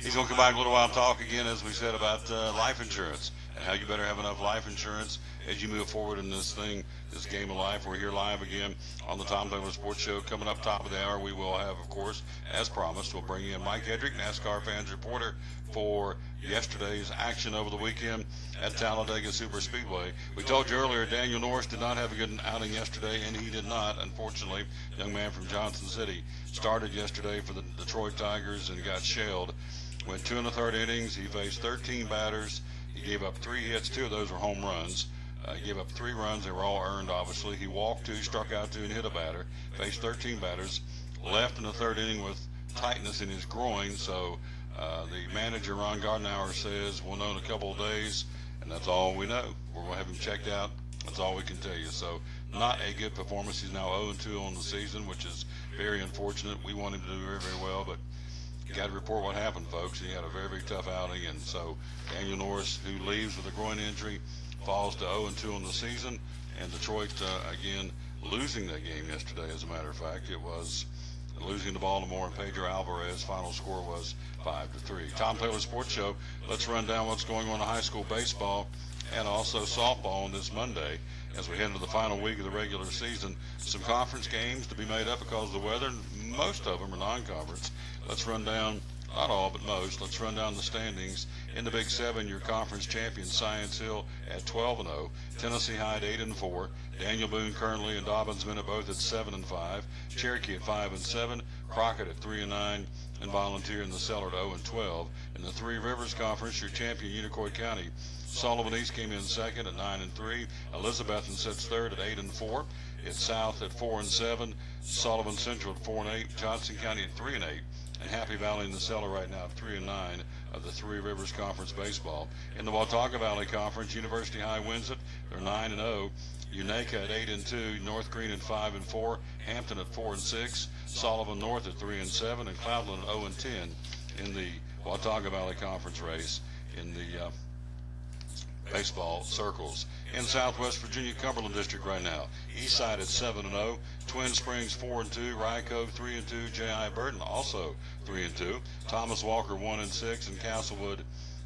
He's going to come back in a little while and talk again, as we said, about life insurance and how you better have enough life insurance as you move forward in this thing, this game of life. We're here live again on the Tom Taylor Sports Show. Coming up top of the hour, we will have, of course, as promised, we'll bring in Mike Hedrick, NASCAR fans reporter, for yesterday's action over the weekend. at Talladega Super Speedway. We told you earlier Daniel Norris did not have a good outing yesterday, and he did not, unfortunately. Young man from Johnson City started yesterday for the Detroit Tigers and got shelled. Went 2 1/3 innings. He faced 13 batters. He gave up 3 hits. 2 of those were home runs. He gave up 3 runs. They were all earned, obviously. He walked 2, struck out 2, and hit a batter. Faced 13 batters. Left in the 3rd inning with tightness in his groin, so the manager, Ron Gardenhauer, says we'll know in a couple of days, and that's all we know. We're going to have him checked out. That's all we can tell you. So not a good performance. He's now 0-2 on the season, which is very unfortunate. We want him to do very, very well, but you got to report what happened, folks. He had a very, very tough outing, and so Daniel Norris, who leaves with a groin injury, falls to 0-2 on the season, and Detroit, again, losing that game yesterday, as a matter of fact. It was losing to Baltimore, and Pedro Alvarez, final score was 5-3. Tom Taylor Sports Show. Let's run down what's going on in high school baseball and also softball on this Monday as we head into the final week of the regular season. Some conference games to be made up because of the weather. Most of them are non-conference. Let's run down, not all, but most. Let's run down the standings. In the Big 7, your conference champion, Science Hill, at 12-0. Tennessee High at 8-4. Daniel Boone currently and Dobbins Minute both at 7-5. Cherokee at 5-7. Crockett at 3-9. And Volunteer in the cellar at 0-12. In the Three Rivers Conference, your champion, Unicoi County, Sullivan East came in second at 9-3. Elizabethton sits third at 8-4. It's South at 4-7. Sullivan Central at 4-8. Johnson County at 3-8. And Happy Valley in the cellar right now at 3-9 of the Three Rivers Conference baseball. In the Watauga Valley Conference, University High wins it. They're 9-0. Unaka at 8-2. North Green at 5-4. Hampton at 4-6. Sullivan North at 3-7. And Cloudland at 0-10 in the Watauga Valley Conference race in the baseball circles. In Southwest Virginia, Cumberland District right now. Eastside at 7-0. Twin Springs 4-2. Rye Cove 3-2. J.I. Burton also 3-2. Thomas Walker 1-6. And Castlewood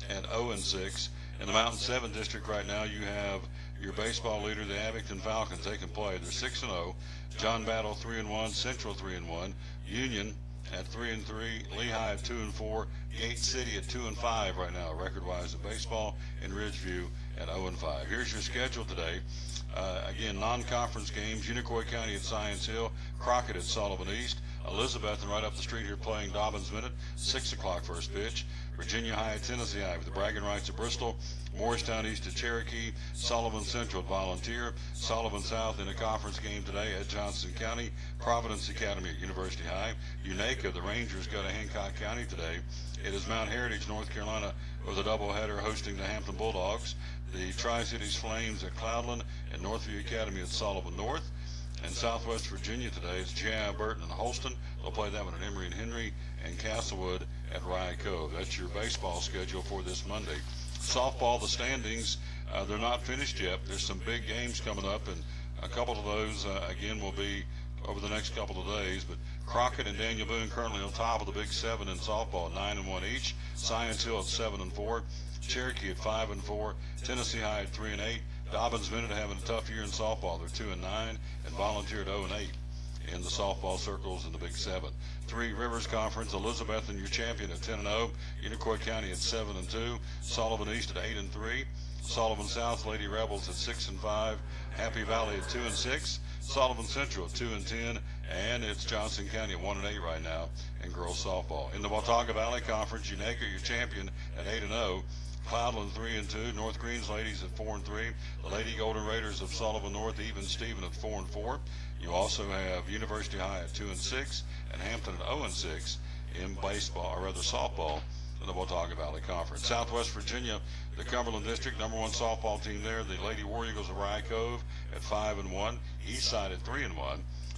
at 0-6. In the Mountain 7 District right now, you have your baseball leader, the Abington Falcons. They can play. They're 6-0. John Battle 3-1. Central 3-1. Union at 3-3, Lehigh at 2-4, Gate City at 2-5 right now, record-wise in baseball, and Ridgeview at 0-5. Here's your schedule today. Again, non-conference games: Unicoi County at Science Hill, Crockett at Sullivan East, Elizabethton right up the street here playing Dobbins Minute, 6 o'clock first pitch. Virginia High at Tennessee High with the bragging rights of Bristol, Morristown East at Cherokee, Sullivan Central at Volunteer, Sullivan South in a conference game today at Johnson County, Providence Academy at University High, Unaka, the Rangers go to Hancock County today. It is Mount Heritage, North Carolina, with a doubleheader hosting the Hampton Bulldogs, the Tri-Cities Flames at Cloudland, and Northview Academy at Sullivan North. And Southwest Virginia today is J.I. Burton and Holston. They'll play that one at Emory and Henry, and Castlewood at Rye Cove. That's your baseball schedule for this Monday. Softball, the standings, they're not finished yet. There's some big games coming up, and a couple of those, again, will be over the next couple of days. But Crockett and Daniel Boone currently on top of the Big 7 in softball, 9-1 each. Science Hill at 7-4. Cherokee at 5-4. Tennessee High at 3-8. Dobbins Minute having a tough year in softball. They're 2-9, and Volunteer at 0-8 in the softball circles in the Big 7. Three Rivers Conference, Elizabethton your champion at 10-0, Unicoi County at 7-2, Sullivan East at 8-3, Sullivan South Lady Rebels at 6-5, Happy Valley at 2-6, Sullivan Central at 2-10, and it's Johnson County at 1-8 right now in girls softball. In the Watauga Valley Conference, Unaka your champion at 8-0. Cloudland 3-2, North Greens ladies at 4-3, the Lady Golden Raiders of Sullivan North even Steven at 4-4. You also have University High at 2-6 and Hampton at 0-6 in baseball, or rather softball, in the Watauga Valley Conference. Southwest Virginia, the Cumberland District, number 1 softball team there, the Lady War Eagles of Rye Cove at 5-1, Eastside at 3-1,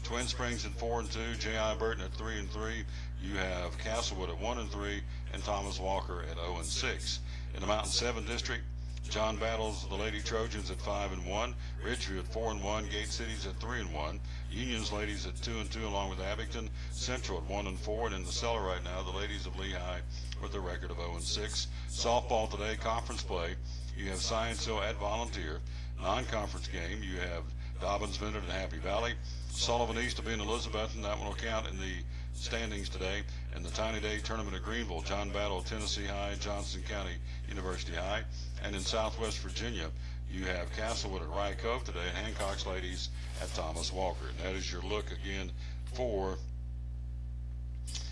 Twin Springs at 4-2, J.I. Burton at 3-3. You have Castlewood at 1-3 and Thomas Walker at 0-6. In the Mountain 7 District, John Battles, the Lady Trojans at 5-1, Ridgeview at 4-1, Gate Cities at 3-1, Union's ladies at 2-2 along with Abington, Central at 1-4, and in the cellar right now, the ladies of Lehigh with a record of 0-6. Softball today, conference play. You have Science Hill at Volunteer. Non-conference game, you have Dobbins Minute and Happy Valley. Sullivan East will be in Elizabethton. That one will count in the standings today in the Tiny Day Tournament at Greenville. John Battle, Tennessee High, Johnson County University High. And in Southwest Virginia, you have Castlewood at Rye Cove today and Hancock's Ladies at Thomas Walker. And that is your look again for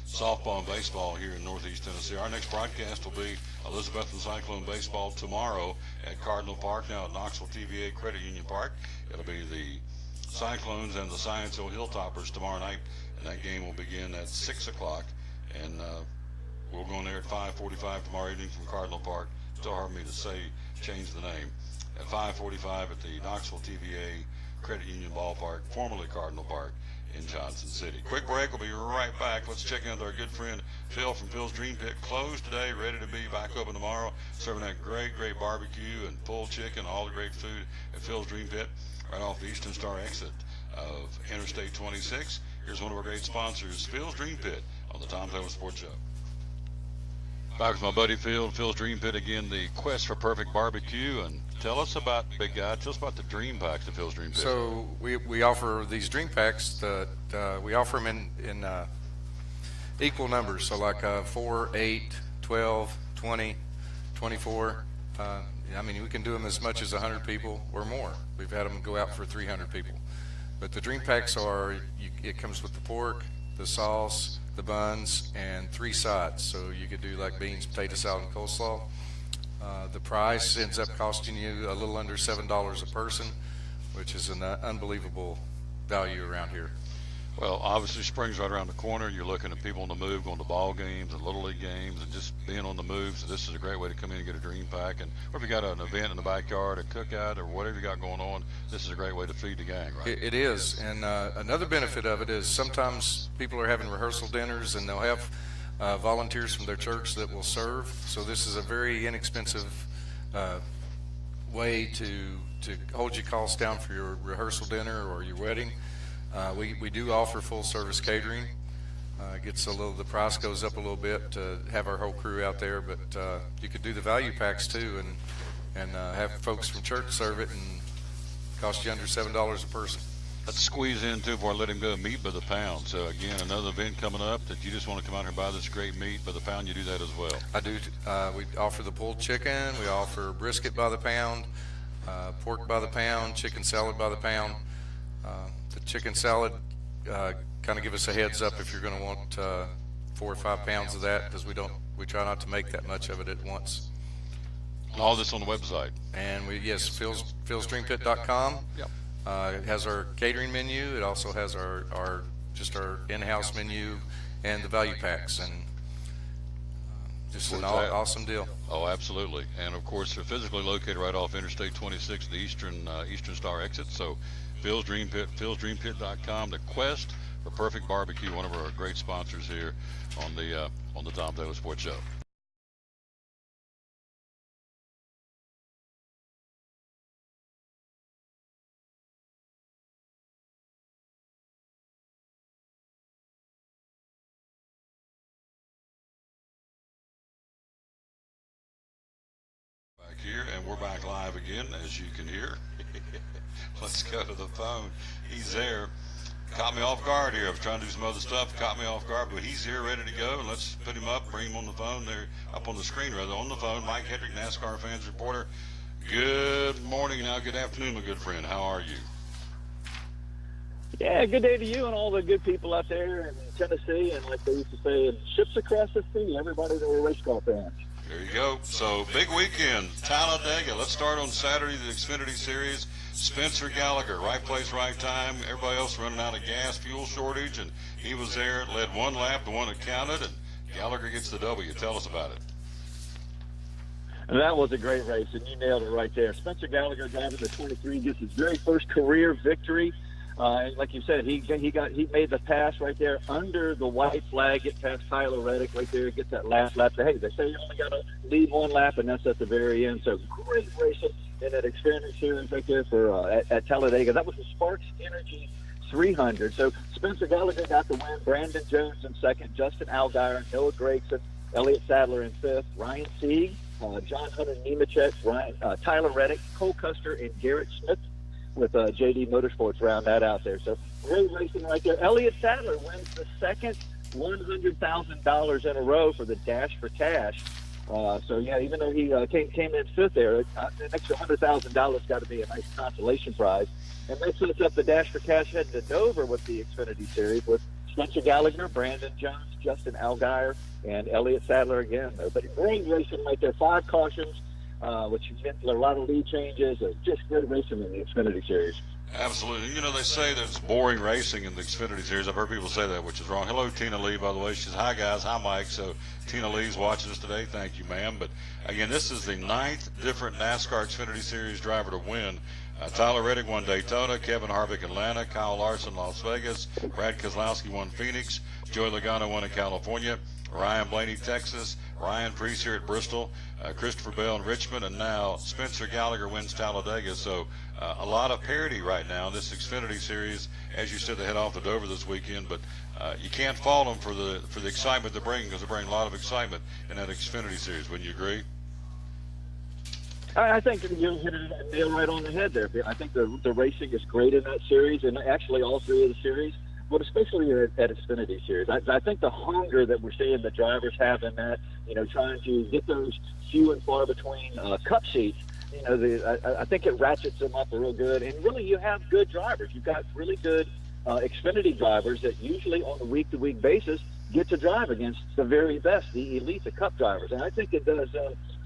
softball and baseball here in Northeast Tennessee. Our next broadcast will be Elizabethton Cyclone baseball tomorrow at Cardinal Park, now at Knoxville TVA Credit Union Park. It'll be the Cyclones and the Scienceville Hilltoppers tomorrow night, and that game will begin at 6 o'clock. And we'll go in there at 5:45 tomorrow evening from Cardinal Park. Still hard for me to say, change the name. At 5:45 at the Knoxville TVA Credit Union Ballpark, formerly Cardinal Park, in Johnson City. Quick break. We'll be right back. Let's check in with our good friend Phil from Phil's Dream Pit. Closed today, ready to be back open tomorrow, serving that great barbecue and pulled chicken, all the great food at Phil's Dream Pit, right off the Eastern Star exit of Interstate 26. Here's one of our great sponsors, Phil's Dream Pit, on the Tom Taylor Sports Show. Back with my buddy Phil, Phil's Dream Pit again, the quest for perfect barbecue. And tell us about, big guy, tell us about the Dream Packs at Phil's Dream Pit. So we offer these Dream Packs that we offer them in equal numbers. So like 4, 8, 12, 20, 24. I mean, we can do them as much as 100 people or more. We've had them go out for 300 people. But the Dream Packs are, it comes with the pork, the sauce, the buns, and 3 sides. So you could do like beans, potato salad, and coleslaw. The price ends up costing you a little under $7 a person, which is an unbelievable value around here. Well, obviously spring's right around the corner. You're looking at people on the move, going to ball games and Little League games and just being on the move. So this is a great way to come in and get a Dream Pack. And or if you got an event in the backyard, a cookout, or whatever you got going on, this is a great way to feed the gang, right? It is. And another benefit of it is sometimes people are having rehearsal dinners and they'll have volunteers from their church that will serve. So this is a very inexpensive way to hold your costs down for your rehearsal dinner or your wedding. We do offer full service catering. The price goes up a little bit to have our whole crew out there, but you could do the value packs too and have folks from church serve it and cost you under $7 a person. Let's squeeze in too before I let him go. Meat by the pound. So again, another event coming up that you just want to come out here and buy this great meat by the pound. You do that as well. I do. We offer the pulled chicken. We offer brisket by the pound, pork by the pound, chicken salad by the pound. The chicken salad, kind of give us a heads up if you're going to want 4 or 5 pounds of that, because we try not to make that much of it at once. All this on the website. And philsdreampit.com. Yep. It has our catering menu. It also has our in-house menu and the value packs, and just an awesome deal. Oh, absolutely. And of course, they're physically located right off Interstate 26, the Eastern Star exit. So Phil's Dream Pit, philsdreampit.com, the quest for perfect barbecue, one of our great sponsors here on the Tom Taylor Sports Show. Back here, and we're back live again, as you can hear. Let's go to the phone. He's there. Caught me off guard here. I was trying to do some other stuff. Caught me off guard, but he's here ready to go. And let's put him up, bring him on the phone there, up on the screen rather, on the phone. Mike Hedrick, NASCAR Fans Reporter. Good morning, now good afternoon, my good friend. How are you? Yeah, good day to you and all the good people out there in Tennessee. And like they used to say, ships across the sea, everybody that were race car fans. There you go. So, big weekend, Talladega. Let's start on Saturday, the Xfinity Series. Spencer Gallagher, right place, right time. Everybody else running out of gas, fuel shortage, and he was there, led one lap, the one that counted, and Gallagher gets the W. Tell us about it. And that was a great race, and you nailed it right there. Spencer Gallagher, driving the 23, gets his very first career victory. And like you said, he made the pass right there under the white flag, get past Tyler Reddick right there, get that last lap. Hey, they say you only got to lead one lap, and that's at the very end. So great racing in that Xfinity Series right there for at Talladega. That was the Sparks Energy 300. So Spencer Gallagher got the win. Brandon Jones in second, Justin Allgaier, Noah Gragson, Elliott Sadler in fifth, Ryan Sieg, John Hunter Nemechek, Tyler Reddick, Cole Custer, and Garrett Smith with JD Motorsports round that out there. So great racing right there. Elliott Sadler wins the second $100,000 in a row for the Dash for Cash. So, yeah, even though he came in fifth there, an extra $100,000 got to be a nice consolation prize. And that sets up the Dash for Cash heading to Dover with the Xfinity Series with Spencer Gallagher, Brandon Jones, Justin Allgaier, and Elliott Sadler again. But great racing right there. 5 cautions, which meant a lot of lead changes. Just great racing in the Xfinity Series. Absolutely. You know, they say that it's boring racing in the Xfinity Series. I've heard people say that, which is wrong. Hello, Tina Lee, by the way. She says, hi, guys. Hi, Mike. So Tina Lee's watching us today. Thank you, ma'am. But, again, this is the 9th different NASCAR Xfinity Series driver to win. Tyler Reddick won Daytona, Kevin Harvick Atlanta, Kyle Larson Las Vegas, Brad Keselowski won Phoenix, Joey Logano won in California, Ryan Blaney Texas, Ryan Preece here at Bristol, Christopher Bell in Richmond, and now Spencer Gallagher wins Talladega. So a lot of parity right now in this Xfinity Series. As you said, they head off to Dover this weekend, but you can't fault them for the excitement they're bringing, because they bring a lot of excitement in that Xfinity Series. Wouldn't you agree? I think you hit it nail right on the head there. I think the racing is great in that series, and actually all 3 of the series, but especially at Xfinity Series. I think the hunger that we're seeing the drivers have in that, trying to get those few and far between cup seats, I think it ratchets them up real good. And really, you have good drivers. You've got really good Xfinity drivers that usually on a week-to-week basis get to drive against the very best, the elite, the cup drivers. And I think it does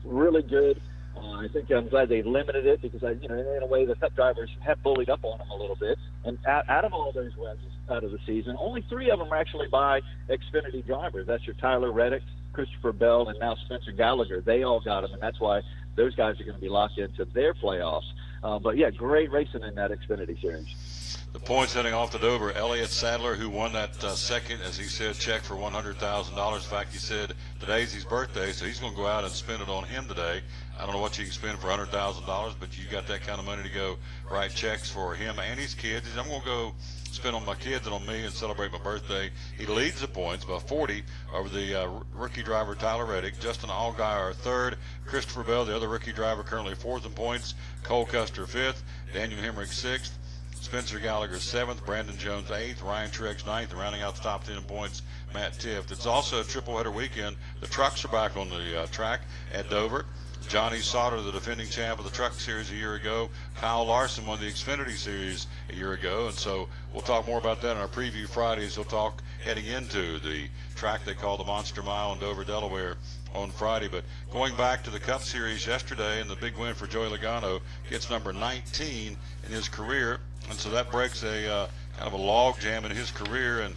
really good. I think I'm glad they limited it because, in a way, the cup drivers have bullied up on them a little bit. And out of all those wins out of the season, only 3 of them are actually by Xfinity drivers. That's your Tyler Reddick, Christopher Bell, and now Spencer Gallagher. They all got them, and that's why those guys are going to be locked into their playoffs. But, yeah, great racing in that Xfinity Series. The points heading off to Dover. Elliott Sadler, who won that second, as he said, check for $100,000. In fact, he said today's his birthday, so he's going to go out and spend it on him today. I don't know what you can spend for $100,000, but you got that kind of money to go write checks for him and his kids. I'm going to go spend on my kids and on me and celebrate my birthday. He leads the points by 40 over the rookie driver Tyler Reddick. Justin Allgaier third. Christopher Bell, the other rookie driver, currently 4th in points. Cole Custer 5th. Daniel Hemrick 6th. Spencer Gallagher 7th, Brandon Jones 8th, Ryan Truex 9th, and rounding out the top 10 points, Matt Tifft. It's also a triple-header weekend. The trucks are back on the track at Dover. Johnny Sauter, the defending champ of the Truck Series a year ago. Kyle Larson won the Xfinity Series a year ago, and so we'll talk more about that in our preview Fridays. We'll talk heading into the track they call the Monster Mile in Dover, Delaware on Friday. But going back to the Cup Series yesterday, and the big win for Joey Logano, gets number 19 in his career, and so that breaks a kind of a log jam in his career, and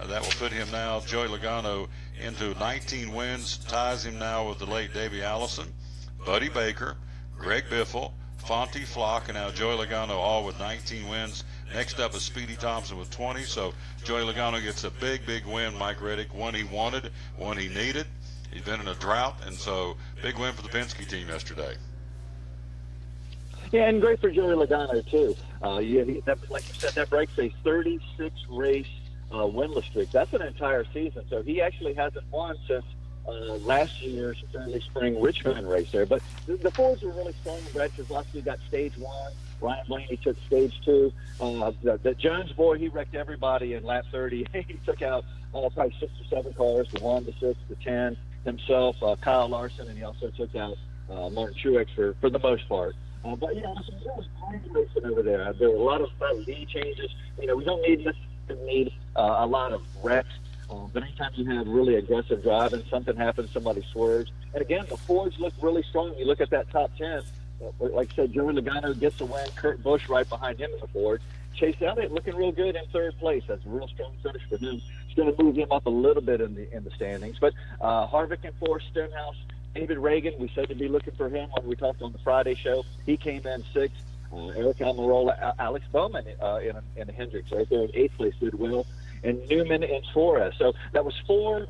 that will put him now, Joey Logano, into 19 wins, ties him now with the late Davey Allison, Buddy Baker, Greg Biffle, Fonte Flock, and now Joey Logano, all with 19 wins. Next up is Speedy Thompson with 20. So Joey Logano gets a big, big win, Mike Reddick. One he wanted, one he needed. He's been in a drought, and so big win for the Penske team yesterday. Yeah, and great for Joey Logano, too. Like you said, that breaks a 36-race winless streak. That's an entire season. So he actually hasn't won since last year's early spring Richmond race there. But the Fords were really strong. Brad Keselowski got stage 1. Ryan Blaney took stage 2. The Jones boy, he wrecked everybody in lap 30. He took out probably 6 or 7 cars, the 1, the 6, the 10 himself, Kyle Larson, and he also took out Martin Truex for the most part. But, some really great racing over there. There were a lot of lead changes. We don't need a lot of wrecks. But anytime you have really aggressive driving, something happens, somebody swerves. And again, the Fords look really strong. You look at that top 10. Like I said, Joey Logano gets the win. Kurt Busch right behind him in the Ford. Chase Elliott looking real good in 3rd place. That's a real strong finish for him. It's going to move him up a little bit in the standings. But Harvick in 4th, Stenhouse, David Reagan, we said to be looking for him when we talked on the Friday show. He came in 6th. Eric Almirola, Alex Bowman in Hendricks right there in 8th place did well. And Newman and Flores. So that was 4,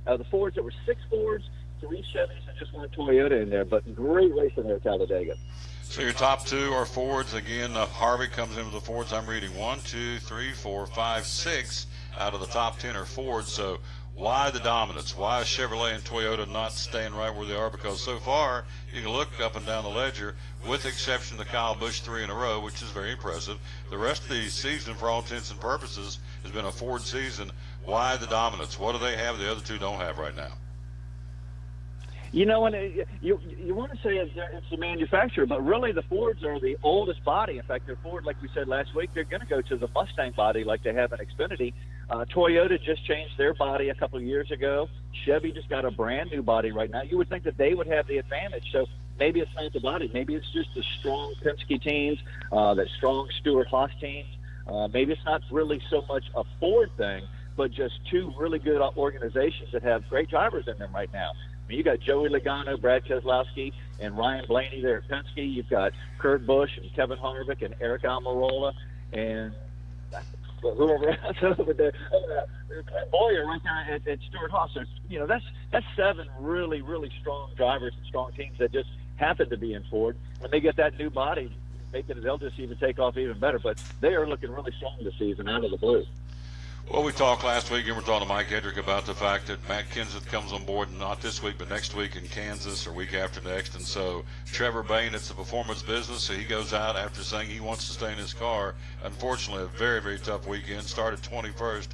the Fords, there were 6 Fords, 3 Chevys, and just 1 Toyota in there. But great racing there at Talladega. So your top 2 are Fords. Again, Harvick comes in with the Fords. I'm reading 1, 2, 3, 4, 5, 6 out of the top 10 are Fords. So why the dominance? Why is Chevrolet and Toyota not staying right where they are? Because so far, you can look up and down the ledger, with the exception of the Kyle Busch 3 in a row, which is very impressive. The rest of the season, for all intents and purposes, has been a Ford season. Why the dominance? What do they have the other two don't have right now? You know, and you want to say it's the manufacturer, but really the Fords are the oldest body. In fact, their Ford, like we said last week, they're going to go to the Mustang body like they have in Xfinity. Toyota just changed their body a couple of years ago. Chevy just got a brand new body right now. You would think that they would have the advantage. So maybe it's not the body. Maybe it's just the strong Penske teams, that strong Stewart-Haas teams. Maybe it's not really so much a Ford thing, but just two really good organizations that have great drivers in them right now. I mean, you got Joey Logano, Brad Keselowski, and Ryan Blaney there at Penske. You've got Kurt Busch and Kevin Harvick and Eric Almirola and whoever else over there. Clint Bowyer right there at Stewart-Haas. So, you know, that's seven really, really strong drivers and strong teams that just happen to be in Ford. When they get that new body, they'll just even take off even better. But they are looking really strong this season out of the blue. Well, we talked last week, and we're talking to Mike Hedrick about the fact that Matt Kenseth comes on board not this week, but next week in Kansas or week after next. And so Trevor Bayne, it's a performance business, so he goes out after saying he wants to stay in his car. Unfortunately, a very, very tough weekend. Started 21st,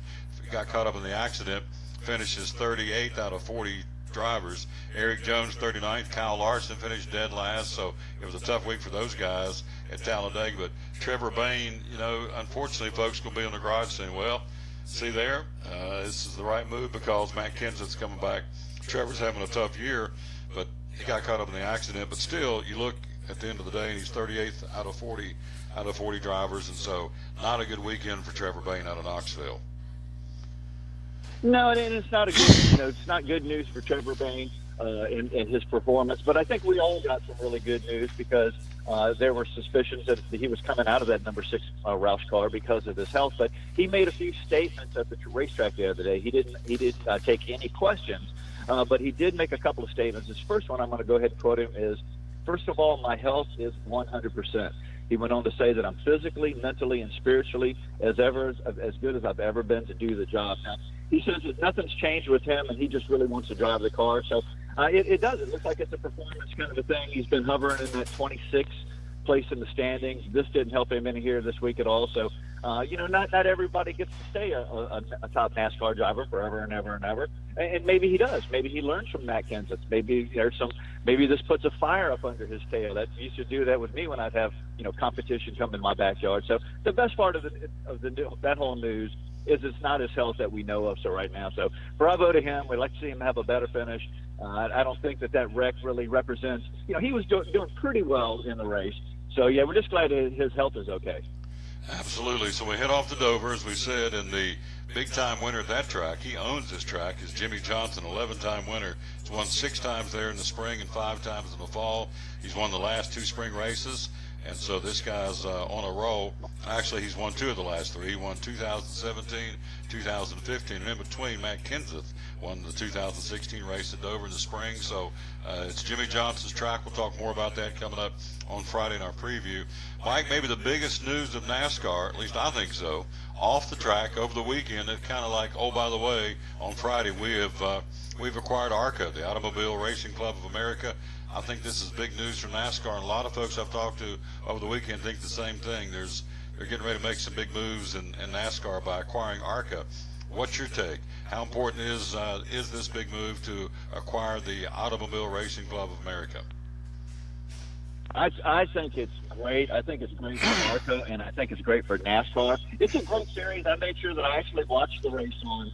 got caught up in the accident, finishes 38th out of 40 drivers. Eric Jones 39th, Kyle Larson finished dead last, so it was a tough week for those guys at Talladega. But Trevor Bayne, you know, unfortunately, folks will be in the garage saying, well, see there, this is the right move because Matt Kenseth's coming back. Trevor's having a tough year, but he got caught up in the accident. But still, you look at the end of the day, and he's 38th out of 40 drivers, and so not a good weekend for Trevor Bayne out of Knoxville. No, and it's not a good, it's not good news for Trevor Bayne in his performance. But I think we all got some really good news because there were suspicions that he was coming out of that number 6 Roush car because of his health. But he made a few statements at the racetrack the other day. He didn't take any questions, but he did make a couple of statements. His first one, I'm going to go ahead and quote him, is, "First of all, my health is 100%. He went on to say that I'm physically, mentally, and spiritually as good as I've ever been to do the job. Now, he says that nothing's changed with him, and he just really wants to drive the car. So it does. It looks like it's a performance kind of a thing. He's been hovering in that 26th place in the standings. This didn't help him any here this week at all. So, not everybody gets to stay a top NASCAR driver forever and ever and ever. And maybe he does. Maybe he learns from Matt Kenseth. Maybe this puts a fire up under his tail. That used to do that with me when I'd have competition come in my backyard. So the best part of that whole news is it's not his health that we know of right now. So bravo to him. We'd like to see him have a better finish. I don't think that wreck really represents. He was doing pretty well in the race. So yeah, we're just glad his health is okay. Absolutely. So we head off to Dover, as we said, and the big-time winner at that track, he owns this track, is Jimmy Johnson, 11-time winner. He's won 6 times there in the spring and 5 times in the fall. He's won the last 2 spring races, and so this guy's on a roll. Actually, he's won 2 of the last 3. He won 2017, 2015, and in between, Matt Kenseth won the 2016 race at Dover in the spring. So it's Jimmy Johnson's track. We'll talk more about that coming up on Friday in our preview. Mike, maybe the biggest news of NASCAR, at least I think so, off the track over the weekend, it's kind of like, oh, by the way, on Friday we've acquired ARCA, the Automobile Racing Club of America. I think this is big news for NASCAR, and a lot of folks I've talked to over the weekend think the same thing. They're getting ready to make some big moves in NASCAR by acquiring ARCA. What's your take? How important is this big move to acquire the Automobile Racing Club of America? I think it's great. I think it's great for ARCA, and I think it's great for NASCAR. It's a great series. I made sure that I actually watched the race on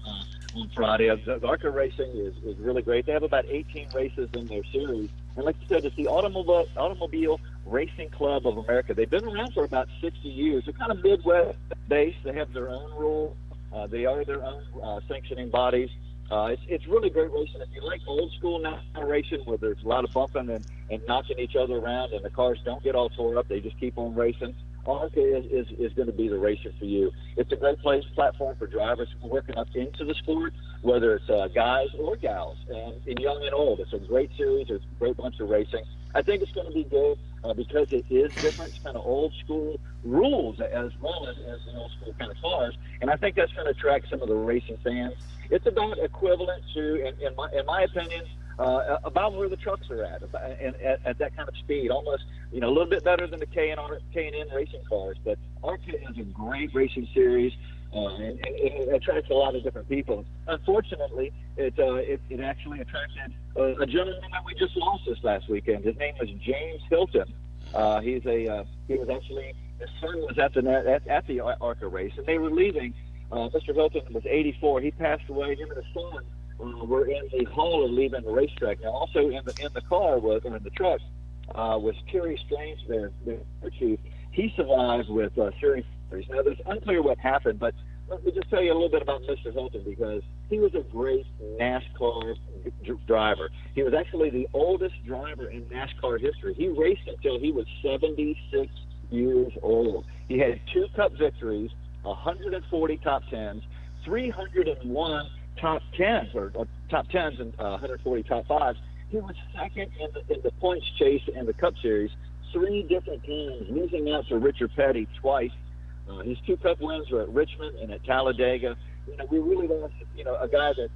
Friday. The ARCA racing is really great. They have about 18 races in their series. And like you said, it's the Automobile Racing Club of America. They've been around for about 60 years. They're kind of Midwest-based. They have their own rules. They are their own sanctioning bodies. It's really great racing. If you like old school NASCAR racing where there's a lot of bumping and knocking each other around and the cars don't get all tore up, they just keep on racing, ARCA is going to be the racer for you. It's a great platform for drivers working up into the sport, whether it's guys or gals, and young and old. It's a great series. It's a great bunch of racing. I think it's going to be good because it is different. It's kind of old school rules as well as the old school kind of cars, and I think that's going to attract some of the racing fans. It's about equivalent to, in my opinion, about where the trucks are at that kind of speed. Almost, a little bit better than the K&N racing cars. But ARCA is a great racing series. and it attracts a lot of different people. Unfortunately, it actually attracted a gentleman that we just lost this last weekend. His name was James Hilton. He was actually, his son was at the ARCA race, and they were leaving. Mr. Hilton was 84. He passed away. Him and his son were in the hall leaving the racetrack. Now, also in the car or in the truck was Kerry Strange, their chief. He survived with serious injuries. Now, it's unclear what happened, but let me just tell you a little bit about Mr. Hilton, because he was a great NASCAR driver. He was actually the oldest driver in NASCAR history. He raced until he was 76 years old. He had 2 Cup victories, 140 top 10s, 301 top 10s, or top 10s, and 140 top 5s. He was second in the points chase in the Cup Series 3 different times, losing out to Richard Petty twice. His 2 Cup wins were at Richmond and at Talladega. We really lost, a guy that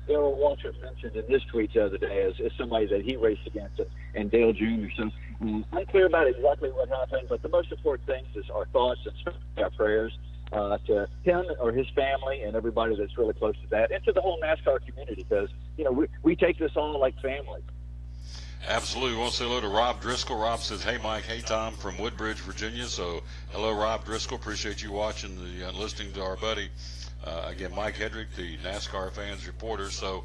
Errol Waltrip mentioned in his tweet the other day as somebody that he raced against, and Dale Jr. So unclear about exactly what happened, but the most important thing is our thoughts and our prayers to him or his family and everybody that's really close to that, and to the whole NASCAR community, because, we take this all like family. Absolutely. We want to say hello to Rob Driscoll. Rob says, hey, Mike, hey, Tom, from Woodbridge, Virginia. So, hello, Rob Driscoll. Appreciate you watching and listening to our buddy. Again, Mike Hedrick, the NASCAR fans reporter. So,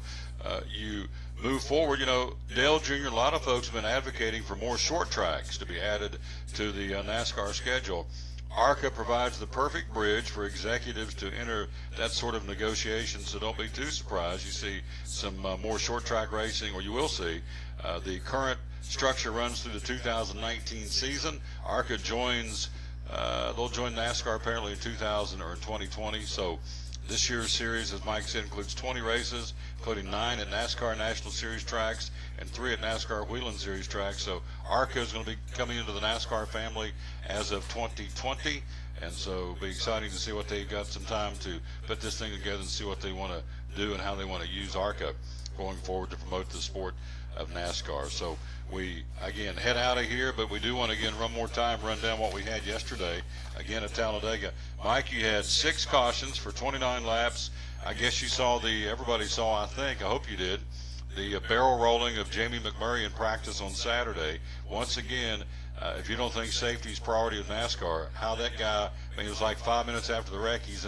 you move forward. Dale Jr., a lot of folks have been advocating for more short tracks to be added to the NASCAR schedule. ARCA provides the perfect bridge for executives to enter that sort of negotiation, so don't be too surprised. You see some more short track racing, or you will see. The current structure runs through the 2019 season. ARCA joins, they'll join NASCAR apparently in 2020. So this year's series, as Mike said, includes 20 races, including 9 at NASCAR National Series tracks and 3 at NASCAR Whelen Series tracks. So ARCA is going to be coming into the NASCAR family as of 2020, and so it'll be exciting to see what they've got some time to put this thing together and see what they want to do and how they want to use ARCA going forward to promote the sport of NASCAR. So we, again, head out of here, but we do want to, again, run down what we had yesterday, again, at Talladega. Mike, you had 6 cautions for 29 laps. I guess you saw everybody saw, I hope you did, the barrel rolling of Jamie McMurray in practice on Saturday. Once again, if you don't think safety is priority of NASCAR, how that guy, it was like 5 minutes after the wreck, he's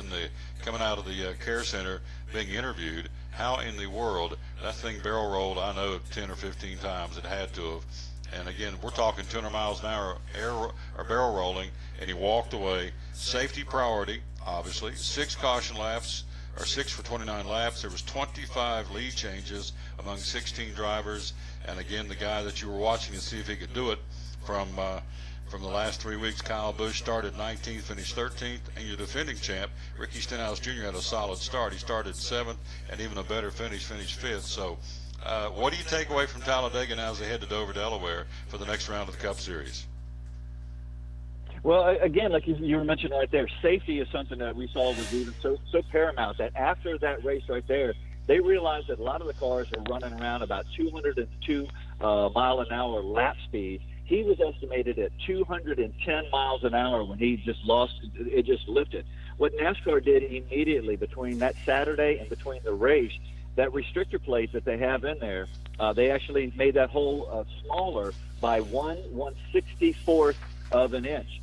coming out of the care center being interviewed. How in the world that thing barrel rolled? I know 10 or 15 times it had to have. And again, we're talking 200 miles an hour barrel rolling, and he walked away. Safety priority, obviously. 6 caution laps, or 6 for 29 laps. There was 25 lead changes among 16 drivers. And again, the guy that you were watching to see if he could do it from the last 3 weeks, Kyle Busch started 19th, finished 13th, and your defending champ, Ricky Stenhouse Jr., had a solid start. He started 7th, and even a better finish, finished 5th. So what do you take away from Talladega now as they head to Dover, Delaware for the next round of the Cup Series? Well, again, like you were mentioning right there, safety is something that we saw was even so paramount that after that race right there, they realized that a lot of the cars were running around about 202 mile an hour lap speed. He was estimated at 210 miles an hour when he just lifted. What NASCAR did immediately between that Saturday and between the race, that restrictor plate that they have in there, they actually made that hole smaller by 1/64th of an inch.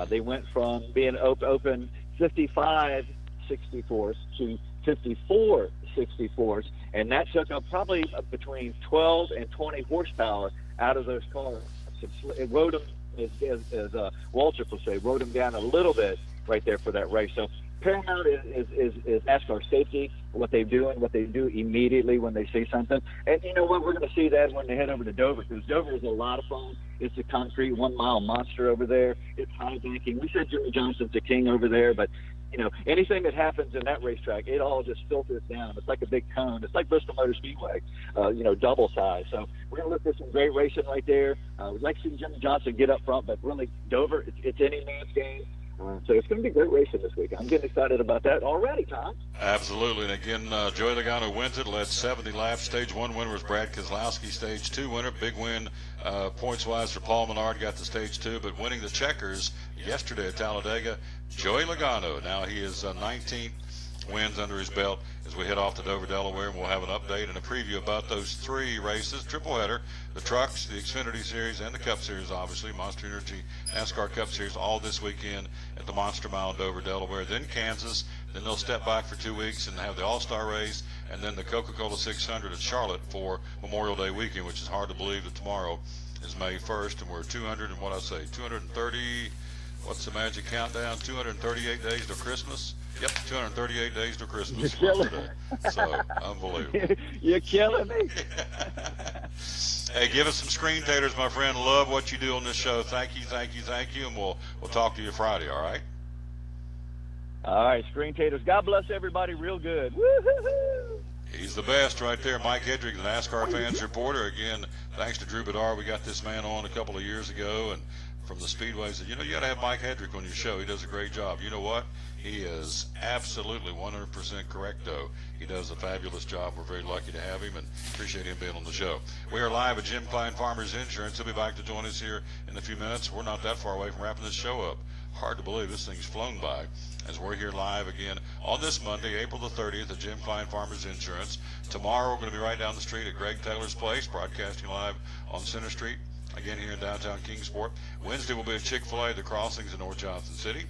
They went from being open 55 64ths to 54 64ths, and that took up probably between 12 and 20 horsepower out of those cars. It rode them, as Walter will say, rode them down a little bit right there for that race. So paramount is NASCAR safety, what they do and what they do immediately when they see something. And you know what? We're going to see that when they head over to Dover, because Dover is a lot of fun. It's a concrete 1 mile monster over there. It's high banking. We said Jimmy Johnson's the king over there, but anything that happens in that racetrack, it all just filters down. It's like a big cone. It's like Bristol Motor Speedway, double size. So we're going to look for some great racing right there. We'd like to see Jimmy Johnson get up front, but really Dover, it's any man's game. So it's going to be great racing this week. I'm getting excited about that already, Tom. Absolutely. And again, Joey Logano wins it, led 70 laps. Stage 1 winner was Brad Keselowski. Stage 2 winner, big win points-wise for Paul Menard, got to Stage 2. But winning the checkers yesterday at Talladega, Joey Logano. Now he is 19th wins under his belt as we head off to Dover, Delaware, and we'll have an update and a preview about those 3 races, triple header, the trucks, the Xfinity Series, and the Cup Series, obviously, Monster Energy NASCAR Cup Series, all this weekend at the Monster Mile in Dover, Delaware, then Kansas, then they'll step back for 2 weeks and have the All-Star race, and then the Coca-Cola 600 at Charlotte for Memorial Day weekend, which is hard to believe that tomorrow is May 1st, and we're 230, what's the magic countdown, 238 days to Christmas? Yep, 238 days to Christmas. You're killing me. So, unbelievable. You're killing me. Hey, give us some screen taters, my friend. Love what you do on this show. Thank you, and we'll talk to you Friday, all right? All right, screen taters. God bless everybody real good. Woo-hoo-hoo. He's the best right there. Mike Hedrick, the NASCAR fans reporter. Again, thanks to Drew Bedard, we got this man on a couple of years ago, and from the Speedway said, you got to have Mike Hedrick on your show. He does a great job. You know what? He is absolutely 100% correcto. He does a fabulous job. We're very lucky to have him and appreciate him being on the show. We are live at Jim Cline Farmers Insurance. He'll be back to join us here in a few minutes. We're not that far away from wrapping this show up. Hard to believe this thing's flown by as we're here live again on this Monday, April the 30th at Jim Cline Farmers Insurance. Tomorrow we're going to be right down the street at Greg Taylor's place, broadcasting live on Center Street, again here in downtown Kingsport. Wednesday will be at Chick-fil-A, the Crossings in North Johnson City.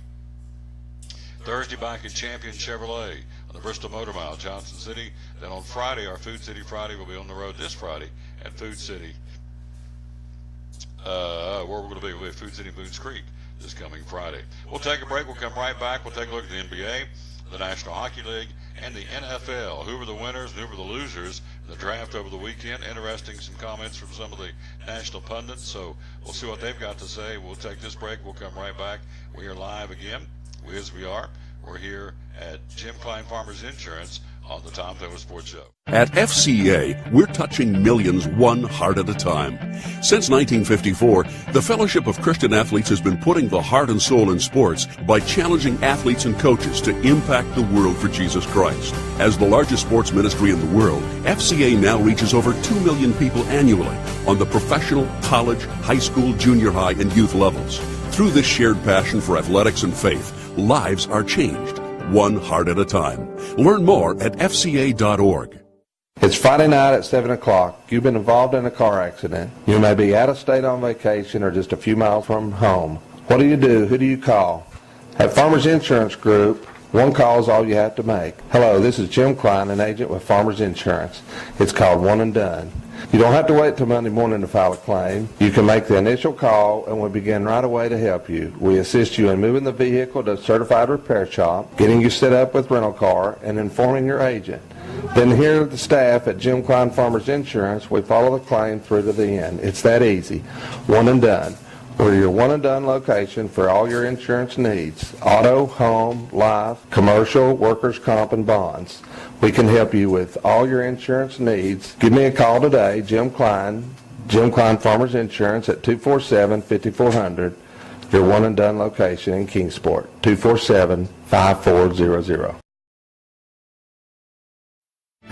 Thursday back at Champion Chevrolet on the Bristol Motor Mile, Johnson City. Then on Friday, our Food City Friday will be on the road this Friday at Food City. Where we're going to be, we'll be at Food City Boones Creek this coming Friday. We'll take a break. We'll come right back. We'll take a look at the NBA, the National Hockey League, and the NFL. Who were the winners and who were the losers in the draft over the weekend? Interesting, some comments from some of the national pundits. So we'll see what they've got to say. We'll take this break. We'll come right back. We are live again. We're here at Jim Cline Farmers Insurance on the Tom Taylor Sports Show. At FCA, we're touching millions one heart at a time. Since 1954, the Fellowship of Christian Athletes has been putting the heart and soul in sports by challenging athletes and coaches to impact the world for Jesus Christ. As the largest sports ministry in the world, FCA now reaches over 2 million people annually on the professional, college, high school, junior high, and youth levels. Through this shared passion for athletics and faith, lives are changed, one heart at a time. Learn more at fca.org. It's Friday night at 7 o'clock. You've been involved in a car accident. You may be out of state on vacation or just a few miles from home. What do you do? Who do you call? At Farmers Insurance Group, one call is all you have to make. Hello, this is Jim Cline, an agent with Farmers Insurance. It's called One and Done. You don't have to wait till Monday morning to file a claim. You can make the initial call and we'll begin right away to help you. We assist you in moving the vehicle to a certified repair shop, getting you set up with rental car, and informing your agent. Then here at the staff at Jim Cline Farmers Insurance, we follow the claim through to the end. It's that easy. One and Done. We're your one and done location for all your insurance needs. Auto, home, life, commercial, workers' comp, and bonds. We can help you with all your insurance needs. Give me a call today, Jim Cline Farmers Insurance at 247-5400. Your one and done location in Kingsport, 247-5400.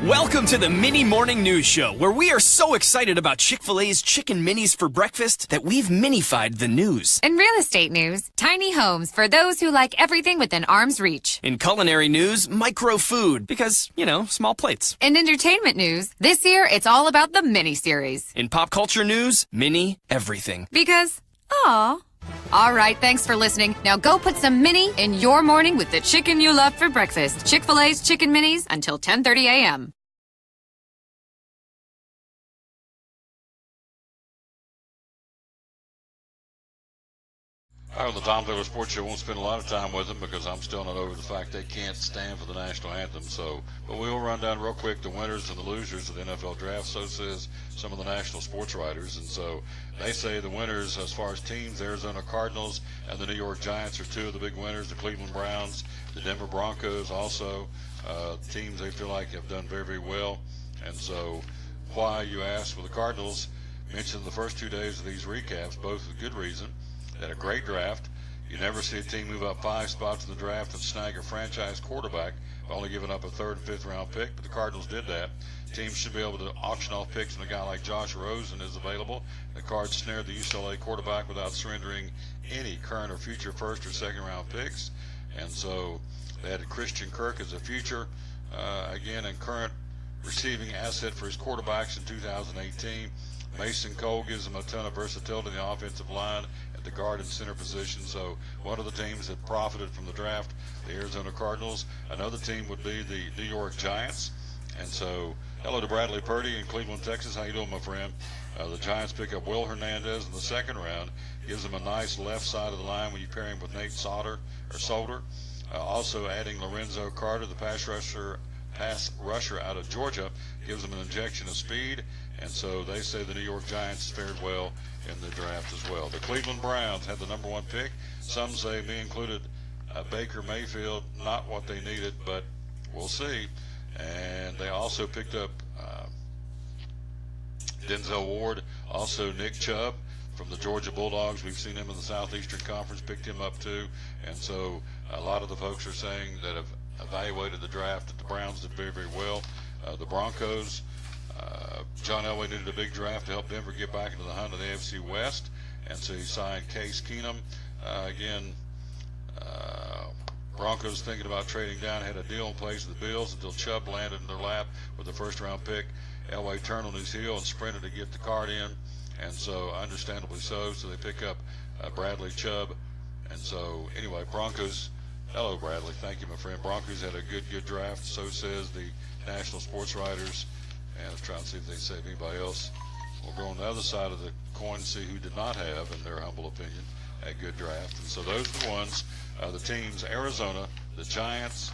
Welcome to the Mini Morning News Show, where we are so excited about Chick-fil-A's Chicken Minis for breakfast that we've minified the news. In real estate news, tiny homes for those who like everything within arm's reach. In culinary news, micro food, because, small plates. In entertainment news, this year it's all about the mini-series. In pop culture news, mini everything. Because, aw. All right, thanks for listening. Now go put some mini in your morning with the chicken you love for breakfast. Chick-fil-A's Chicken Minis until 10:30 a.m. On the Tom Taylor Sports Show, won't spend a lot of time with them because I'm still not over the fact they can't stand for the national anthem. But we will run down real quick the winners and the losers of the NFL draft. So says some of the national sports writers. And so they say the winners as far as teams, the Arizona Cardinals and the New York Giants are two of the big winners. The Cleveland Browns, the Denver Broncos also, teams they feel like have done very, very well. And so why, you ask? Well, the Cardinals mentioned the first 2 days of these recaps, both with good reason. They had a great draft. You never see a team move up 5 spots in the draft and snag a franchise quarterback, only giving up a 3rd and 5th round pick, but the Cardinals did that. Teams should be able to auction off picks when a guy like Josh Rosen is available. The Cards snared the UCLA quarterback without surrendering any current or future 1st or 2nd round picks. And so they had Christian Kirk as a future, again, and current receiving asset for his quarterbacks in 2018. Mason Cole gives them a ton of versatility in the offensive line at the guard and center position. So one of the teams that profited from the draft, the Arizona Cardinals. Another team would be the New York Giants. And so hello to Bradley Purdy in Cleveland, Texas. How you doing, my friend? The Giants pick up Will Hernandez in the 2nd round. Gives them a nice left side of the line when you pair him with Nate Solder. Also adding Lorenzo Carter, the pass rusher out of Georgia, gives them an injection of speed. And so they say the New York Giants fared well in the draft as well. The Cleveland Browns had the number 1 pick. Some say, me included, Baker Mayfield, not what they needed, but we'll see. And they also picked up Denzel Ward, also Nick Chubb from the Georgia Bulldogs. We've seen him in the Southeastern Conference, picked him up too. And so a lot of the folks are saying that have evaluated the draft that the Browns did very, very well. The Broncos, John Elway needed a big draft to help Denver get back into the hunt of the AFC West, and so he signed Case Keenum. Broncos thinking about trading down, had a deal in place with the Bills until Chubb landed in their lap with the 1st round pick. Elway turned on his heel and sprinted to get the card in, and so understandably so they pick up Bradley Chubb. And so anyway, Broncos, hello Bradley, thank you my friend. Broncos had a good draft, so says the national sports writers. And I'm trying to see if they save anybody else. We'll go on the other side of the coin and see who did not have, in their humble opinion, a good draft. And so those are the ones, the teams, Arizona, the Giants,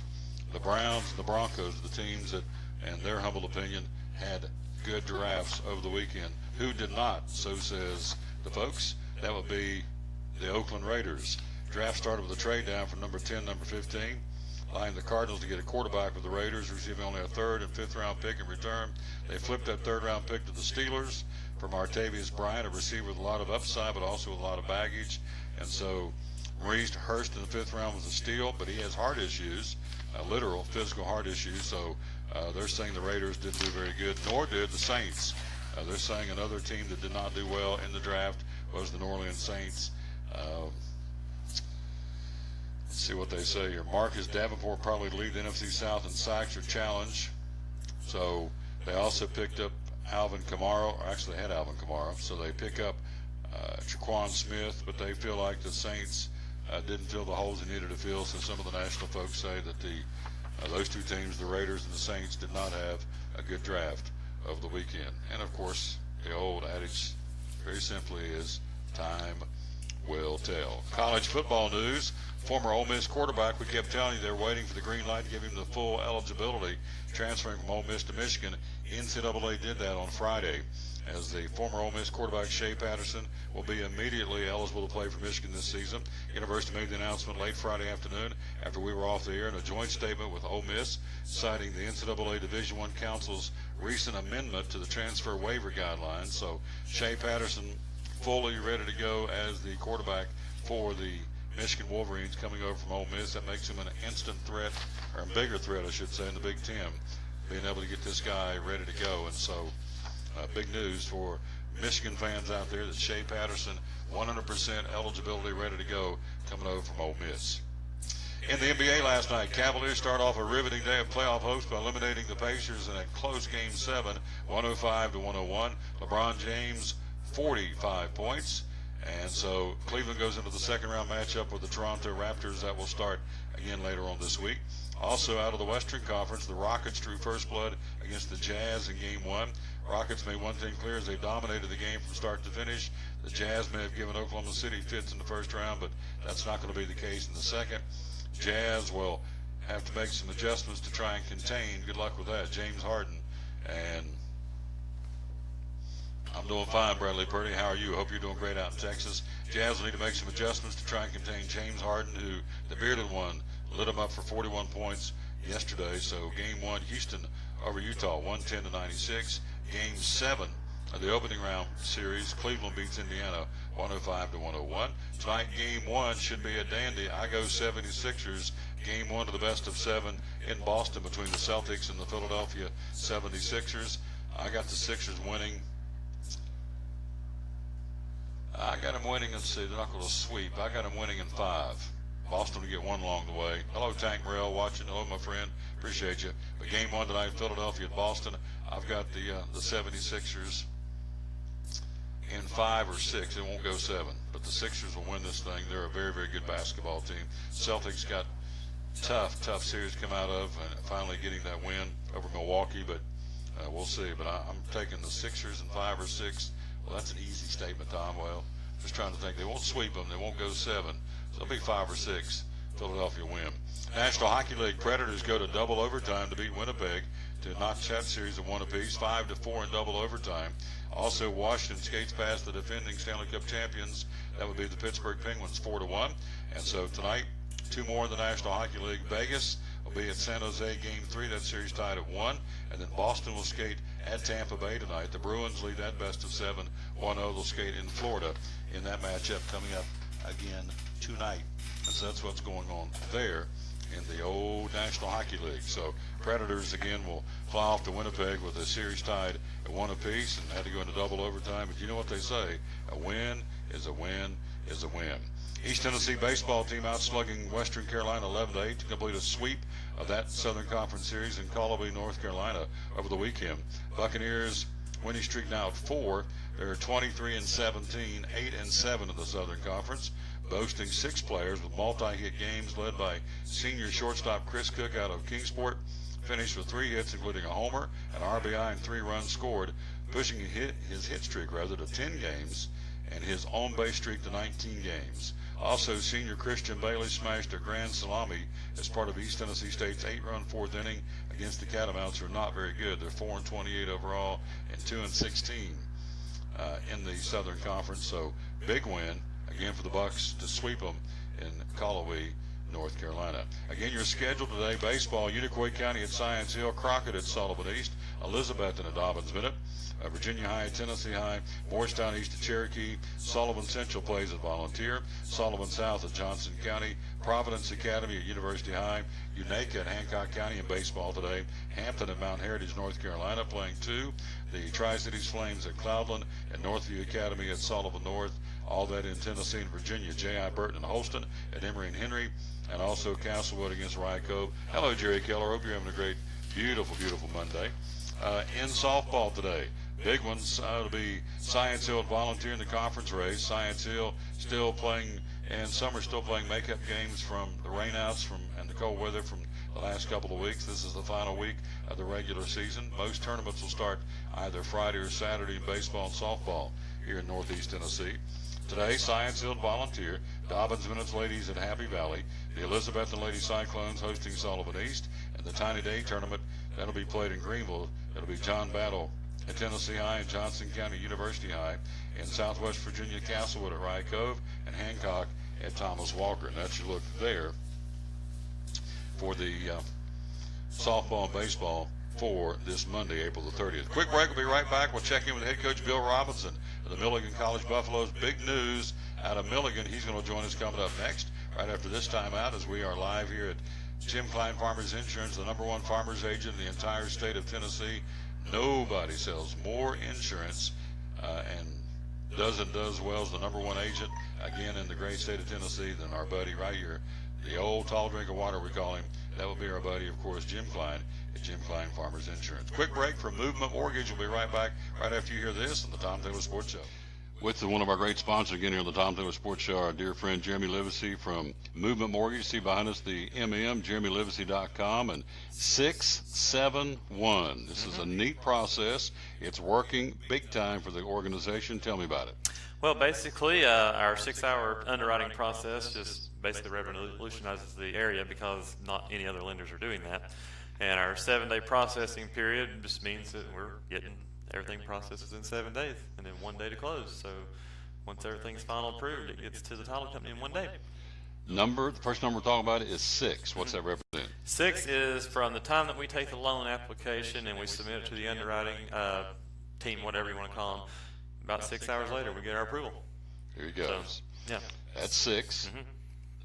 the Browns, and the Broncos, the teams that, in their humble opinion, had good drafts over the weekend. Who did not, so says the folks, that would be the Oakland Raiders. Draft started with a trade down from number 10, number 15. Allowing the Cardinals to get a quarterback with the Raiders, receiving only a 3rd and 5th round pick in return. They flipped that 3rd round pick to the Steelers for Martavius Bryant, a receiver with a lot of upside, but also with a lot of baggage. And so Maurice Hurst in the 5th round was a steal, but he has heart issues, literal physical heart issues. So they're saying the Raiders didn't do very good, nor did the Saints. They're saying another team that did not do well in the draft was the New Orleans Saints. Let's see what they say here. Marcus Davenport probably lead the NFC South in sacks or challenge. So they also picked up Alvin Kamara, or actually had Alvin Kamara. So they pick up Jaquan Smith, but they feel like the Saints didn't fill the holes they needed to fill. So some of the national folks say that those two teams, the Raiders and the Saints, did not have a good draft of the weekend. And of course, the old adage, very simply, is time will tell. College football news. Former Ole Miss quarterback, we kept telling you they're waiting for the green light to give him the full eligibility, transferring from Ole Miss to Michigan. NCAA did that on Friday, as the former Ole Miss quarterback Shea Patterson will be immediately eligible to play for Michigan this season. University made the announcement late Friday afternoon after we were off the air in a joint statement with Ole Miss, citing the NCAA Division I Council's recent amendment to the transfer waiver guidelines. So Shea Patterson fully ready to go as the quarterback for the Michigan Wolverines coming over from Ole Miss. That makes him an instant threat, or a bigger threat, I should say, in the Big Ten, being able to get this guy ready to go. And so big news for Michigan fans out there that Shea Patterson, 100% eligibility, ready to go, coming over from Ole Miss. In the NBA last night, Cavaliers start off a riveting day of playoff hopes by eliminating the Pacers in a close Game 7, 105-101. LeBron James, 45 points. And so Cleveland goes into the 2nd round matchup with the Toronto Raptors. That will start again later on this week. Also out of the Western Conference, the Rockets drew first blood against the Jazz in Game 1. Rockets made one thing clear as they dominated the game from start to finish. The Jazz may have given Oklahoma City fits in the first round, but that's not going to be the case in the second. Jazz will have to make some adjustments to try and contain, good luck with that, James Harden. And I'm doing fine, Bradley Purdy. How are you? Hope you're doing great out in Texas. Jazz will need to make some adjustments to try and contain James Harden, who, the bearded one, lit him up for 41 points yesterday. So Game 1, Houston over Utah, 110-96. Game 7 of the opening round series, Cleveland beats Indiana 105 to 101. Tonight, game one should be a dandy. I go 76ers. Game one to the best of 7 in Boston between the Celtics and the Philadelphia 76ers. I got the Sixers winning. I got them winning, let's see, they're not going to sweep. I got them winning in 5. Boston will get one along the way. Hello, Tank Morrell watching. Hello, my friend. Appreciate you. But game one tonight, Philadelphia at Boston. I've got the 76ers in 5 or 6. It won't go 7. But the Sixers will win this thing. They're a very, very good basketball team. Celtics got tough series come out of, and finally getting that win over Milwaukee. But we'll see. But I'm taking the Sixers in 5 or 6. Well, that's an easy statement, Tom. Well, just trying to think. They won't sweep them. They won't go 7. So it'll be 5 or 6. Philadelphia win. National Hockey League Predators go to double overtime to beat Winnipeg to notch that series of 1 apiece, 5-4 in double overtime. Also, Washington skates past the defending Stanley Cup champions. That would be the Pittsburgh Penguins, 4-1. And so tonight, 2 more in the National Hockey League. Vegas will be at San Jose game 3. That series tied at 1. And then Boston will skate at Tampa Bay tonight. The Bruins lead that best of 7. 1-0. They'll skate in Florida in that matchup coming up again tonight. And so that's what's going on there in the old National Hockey League. So Predators again will fly off to Winnipeg with a series tied at 1 apiece and had to go into double overtime. But you know what they say, a win is a win is a win. East Tennessee baseball team outslugging Western Carolina 11-8 to complete a sweep of that Southern Conference series in Colby, North Carolina over the weekend. Buccaneers winning streak now at 4. They're 23-17, 8-7 in the Southern Conference, boasting 6 players with multi-hit games led by senior shortstop Chris Cook out of Kingsport. Finished with 3 hits, including a homer, an RBI, and 3 runs scored, pushing his hit streak to 10 games and his on-base streak to 19 games. Also, senior Christian Bailey smashed a grand salami as part of East Tennessee State's 8-run 4th inning against the Catamounts, who are not very good. They're 4-28 overall and 2-16 in the Southern Conference. So big win again for the Bucs to sweep them in Colby, North Carolina. Again, your schedule today: baseball, Unicoi County at Science Hill, Crockett at Sullivan East, Elizabeth and a Dobbins Minute, Virginia High at Tennessee High, Morristown East at Cherokee, Sullivan Central plays at Volunteer, Sullivan South at Johnson County, Providence Academy at University High, Unaka at Hancock County in baseball today, Hampton at Mount Heritage, North Carolina playing 2, the Tri-Cities Flames at Cloudland, and Northview Academy at Sullivan North. All that in Tennessee and Virginia, J.I. Burton and Holston at Emory and Henry, and also Castlewood against Rye Cove. Hello, Jerry Keller. Hope you're having a great, beautiful Monday. In softball today, big ones. It'll be Science Hill at Volunteer in the conference race. Science Hill still playing, and some are still playing makeup games from the rainouts and the cold weather from the last couple of weeks. This is the final week of the regular season. Most tournaments will start either Friday or Saturday in baseball and softball here in Northeast Tennessee. Today, Science Hill Volunteer, Dobbins Minutes Ladies at Happy Valley, the Elizabethton Lady Cyclones hosting Sullivan East, and the Tiny Day Tournament that'll be played in Greenville. It'll be John Battle at Tennessee High and Johnson County University High, in Southwest Virginia, Castlewood at Rye Cove, and Hancock at Thomas Walker. And that's your look there for the softball and baseball for this Monday, April the 30th. Quick break. We'll be right back. We'll check in with head coach Bill Robinson of the Milligan College Buffaloes. Big news out of Milligan. He's going to join us coming up next, right after this time out, as we are live here at Jim Cline Farmers Insurance, the #1 farmers agent in the entire state of Tennessee. Nobody sells more insurance and does well as the #1 agent, again, in the great state of Tennessee than our buddy right here, the old tall drink of water we call him. That will be our buddy, of course, Jim Cline at Jim Cline Farmers Insurance. Quick break from Movement Mortgage. We'll be right back right after you hear this on the Tom Taylor Sports Show. With one of our great sponsors again here on the Tom Taylor Sports Show, our dear friend Jeremy Livesey from Movement Mortgage. See behind us the JeremyLivesey.com, and 671. This is a neat process. It's working big time for the organization. Tell me about it. Well, basically, our 6-hour underwriting process just basically revolutionizes the area because not any other lenders are doing that. And our 7-day processing period just means that we're getting everything processes in 7 days and then 1 day to close. So once everything's final approved, it gets to the title company in 1 day. The first number we're talking about is 6. What's that represent? 6 is from the time that we take the loan application and we submit it to the underwriting team, whatever you want to call them. About 6 hours later, we get our approval. Here he goes. So, yeah. That's 6.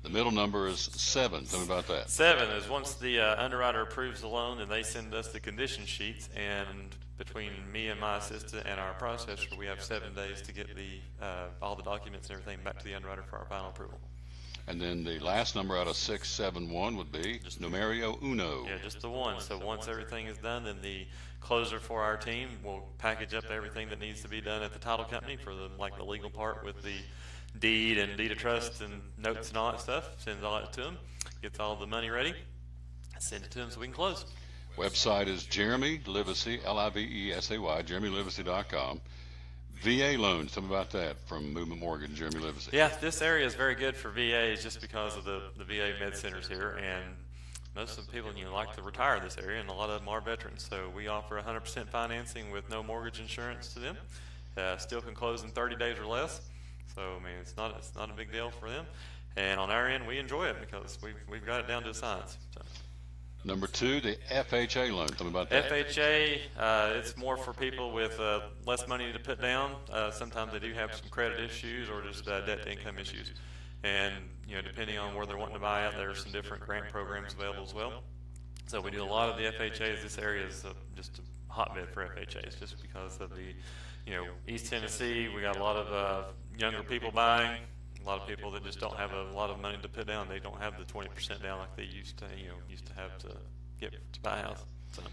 The middle number is 7. Tell me about that. 7 is once the underwriter approves the loan, then they send us the condition sheets, and between me and my assistant and our processor, we have 7 days to get the all the documents and everything back to the underwriter for our final approval. And then the last number out of 671 would be just numero uno. Yeah, just the 1. So once everything is done, then the closer for our team will package up everything that needs to be done at the title company for the legal part with the deed and deed of trust and notes and all that stuff. Sends all that to them, gets all the money ready, send it to them so we can close. Website is Jeremy Livesey, Livesay, jeremylivesey.com. VA loans, tell me about that from Movement Mortgage, Jeremy Livesey. Yeah, this area is very good for VAs just because of the VA med centers here, and most of the people like to retire in this area, and a lot of them are veterans. So we offer 100% financing with no mortgage insurance to them. Still can close in 30 days or less. So I mean, it's not a big deal for them. And on our end, we enjoy it because we've got it down to a science. So. Number 2, the FHA loan. Tell me about that. FHA, it's more for people with less money to put down. Sometimes they do have some credit issues or just debt to income issues. And depending on where they're wanting to buy out, there are some different grant programs available as well. So we do a lot of the FHAs. This area is just a hotbed for FHAs just because of the, East Tennessee. We got a lot of younger people buying. A lot of people that just don't have a lot of money to put down. They don't have the 20% down like they used to have to get to buy a house. So.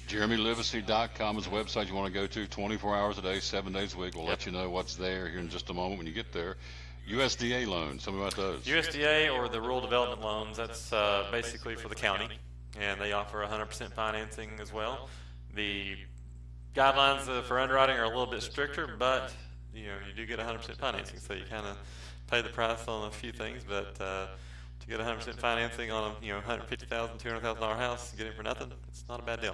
JeremyLivesey.com is a website you want to go to 24 hours a day, 7 days a week. We'll let you know what's there here in just a moment when you get there. USDA loans, tell me about those. USDA or the rural development loans, that's basically for the county, and they offer 100% financing as well. The guidelines for underwriting are a little bit stricter, but you do get 100% financing, so you kind of pay the price on a few things, but to get 100% financing on a $150,000, $200,000 house, get it for nothing, it's not a bad deal.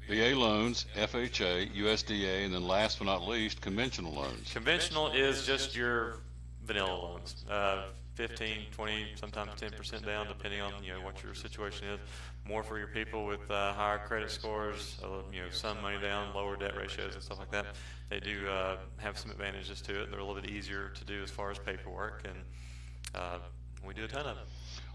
VA loans, FHA, USDA, and then last but not least, conventional loans. Conventional is just your vanilla loans, 15, 20, sometimes 10% down, depending on what your situation is. More for your people with higher credit scores, some money down, lower debt ratios, and stuff like that. They do have some advantages to it. They're a little bit easier to do as far as paperwork, and we do a ton of it.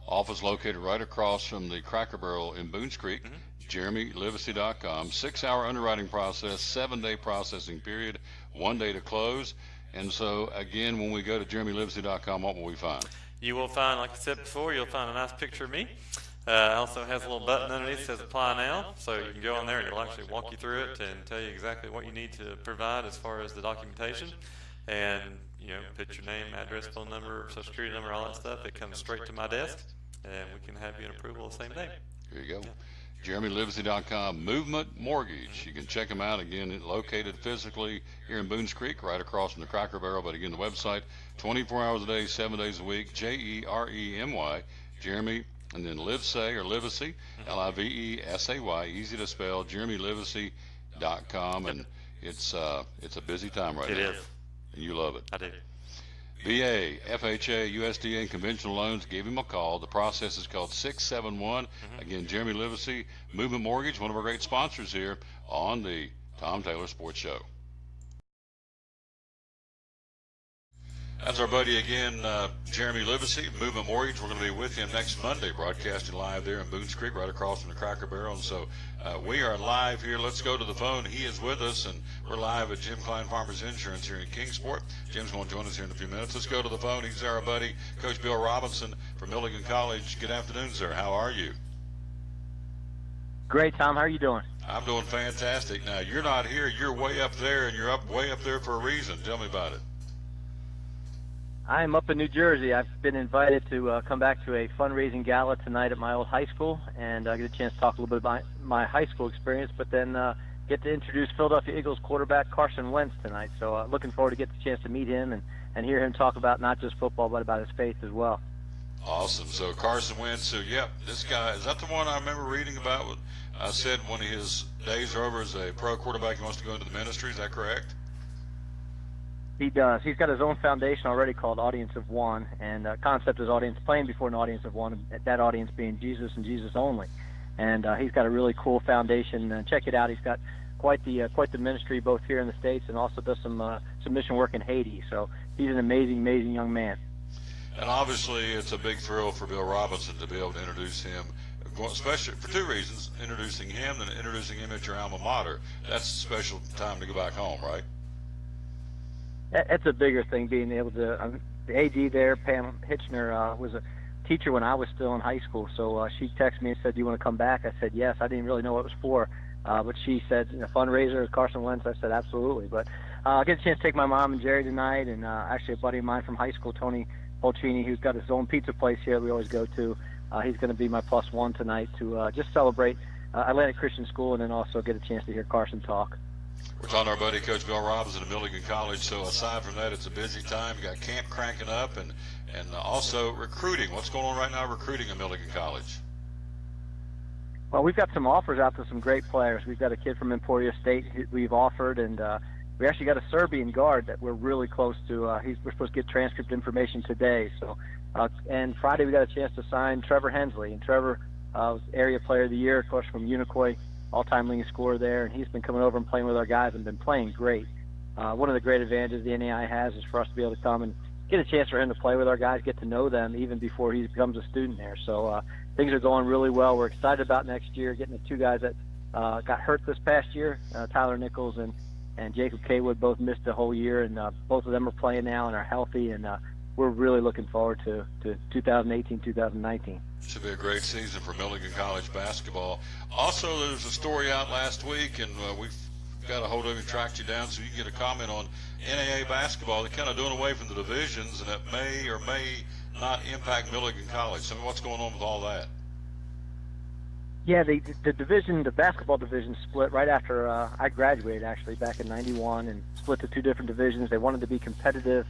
Office located right across from the Cracker Barrel in Boones Creek. JeremyLivesey.com. 6-hour underwriting process, 7-day processing period, 1 day to close. And so, again, when we go to JeremyLivesey.com, what will we find? You will find, like I said before, you'll find a nice picture of me. Also has a little button underneath that says Apply Now, so you can go on there and it'll actually walk you through it and tell you exactly what you need to provide as far as the documentation. And, put your name, address, phone number, social security number, all that stuff. It comes straight to my desk, and we can have you an approval the same day. Here you go. Yeah. JeremyLivesey.com, Movement Mortgage. You can check them out. Again, located physically here in Boones Creek, right across from the Cracker Barrel. But again, the website, 24 hours a day, 7 days a week, Jeremy, Jeremy, and then Livesay or Livesey, Livesay, easy to spell, JeremyLivesey.com. And it's a busy time right now. It is. And you love it. I do. VA, FHA, USDA, and conventional loans, give him a call. The process is called 671. Again, Jeremy Livesey, Movement Mortgage, one of our great sponsors here on the Tom Taylor Sports Show. That's our buddy again, Jeremy Livesey, Movement Mortgage. We're going to be with him next Monday, broadcasting live there in Boones Creek, right across from the Cracker Barrel. And so we are live here. Let's go to the phone. He is with us, and we're live at Jim Cline Farmers Insurance here in Kingsport. Jim's going to join us here in a few minutes. Let's go to the phone. He's our buddy, Coach Bill Robinson from Milligan College. Good afternoon, sir. How are you? Great, Tom. How are you doing? I'm doing fantastic. Now, you're not here. You're way up there, and you're way up there for a reason. Tell me about it. I'm up in New Jersey. I've been invited to come back to a fundraising gala tonight at my old high school, and I get a chance to talk a little bit about my high school experience, but then get to introduce Philadelphia Eagles quarterback Carson Wentz tonight. So looking forward to get the chance to meet him and hear him talk about not just football, but about his faith as well. Awesome. So Carson Wentz, so this guy, is that the one I remember reading about? I said when his days are over as a pro quarterback, he wants to go into the ministry. Is that correct? He does. He's got his own foundation already called Audience of One, and the concept is audience playing before an audience of one, that audience being Jesus and Jesus only. And he's got a really cool foundation. Check it out. He's got quite the ministry both here in the States and also does some mission work in Haiti. So he's an amazing young man. And obviously, it's a big thrill for Bill Robinson to be able to introduce him, especially for two reasons: introducing him and introducing him at your alma mater. That's a special time to go back home, right? It's a bigger thing being able to. The AD there, Pam Hitchner, was a teacher when I was still in high school. So she texted me and said, "Do you want to come back?" I said yes. I didn't really know what it was for, but she said, fundraiser, Carson Wentz. I said absolutely. But I'll get a chance to take my mom and Jerry tonight, and actually a buddy of mine from high school, Tony Polchini, who's got his own pizza place here that we always go to. He's going to be my +1 tonight to just celebrate Atlantic Christian School and then also get a chance to hear Carson talk. We're talking to our buddy Coach Bill Robinson at Milligan College. So aside from that, it's a busy time. You got camp cranking up and also recruiting. What's going on right now recruiting at Milligan College? Well, we've got some offers out to some great players. We've got a kid from Emporia State we've offered, and we actually got a Serbian guard that we're really close to. We're supposed to get transcript information today. So, and Friday we got a chance to sign Trevor Hensley. And Trevor was Area Player of the Year, of course, from Unicoi, all-time leading scorer there. And he's been coming over and playing with our guys and been playing great. One of the great advantages the NAI has is for us to be able to come and get a chance for him to play with our guys, get to know them even before he becomes a student there. So things are going really well. We're excited about next year, getting the two guys that got hurt this past year, Tyler Nichols and Jacob Kaywood, both missed the whole year, and both of them are playing now and are healthy, and we're really looking forward to 2018, 2019. Should be a great season for Milligan College basketball. Also, there was a story out last week, and we've got a hold of you, tracked you down, so you can get a comment on NAA basketball. They're kind of doing away from the divisions, and that may or may not impact Milligan College. So what's going on with all that? Yeah, the basketball division split right after I graduated, actually, back in '91, and split to two different divisions. They wanted to be competitive.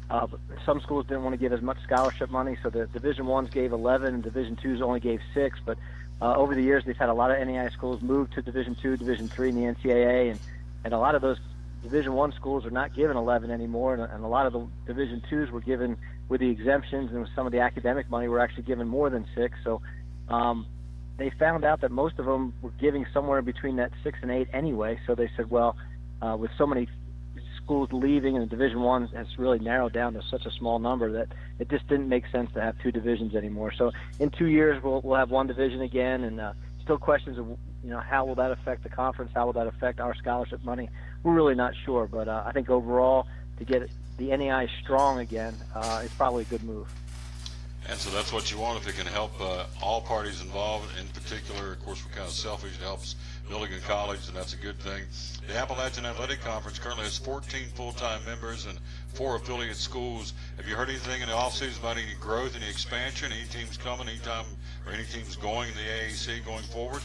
But some schools didn't want to give as much scholarship money, so the Division I's gave 11 and Division II's only gave 6. But over the years, they've had a lot of NAI schools move to Division II, Division III in the NCAA, and a lot of those Division I schools are not given 11 anymore, and a lot of the Division II's were given with the exemptions and with some of the academic money were actually given more than 6. So they found out that most of them were giving somewhere between that 6 and 8 anyway. So they said, well, with so many schools leaving and the Division I has really narrowed down to such a small number that it just didn't make sense to have two divisions anymore. So in 2 years we'll have one division again, and still questions of how will that affect the conference, how will that affect our scholarship money. We're really not sure, but I think overall to get the NAI strong again is probably a good move. And so that's what you want if it can help all parties involved. In particular, of course, we're kind of selfish. It helps Milligan College, and that's a good thing. The Appalachian Athletic Conference currently has 14 full-time members and 4 affiliate schools. Have you heard anything in the offseason about any growth, any expansion, any teams coming, any teams going in the AAC going forward?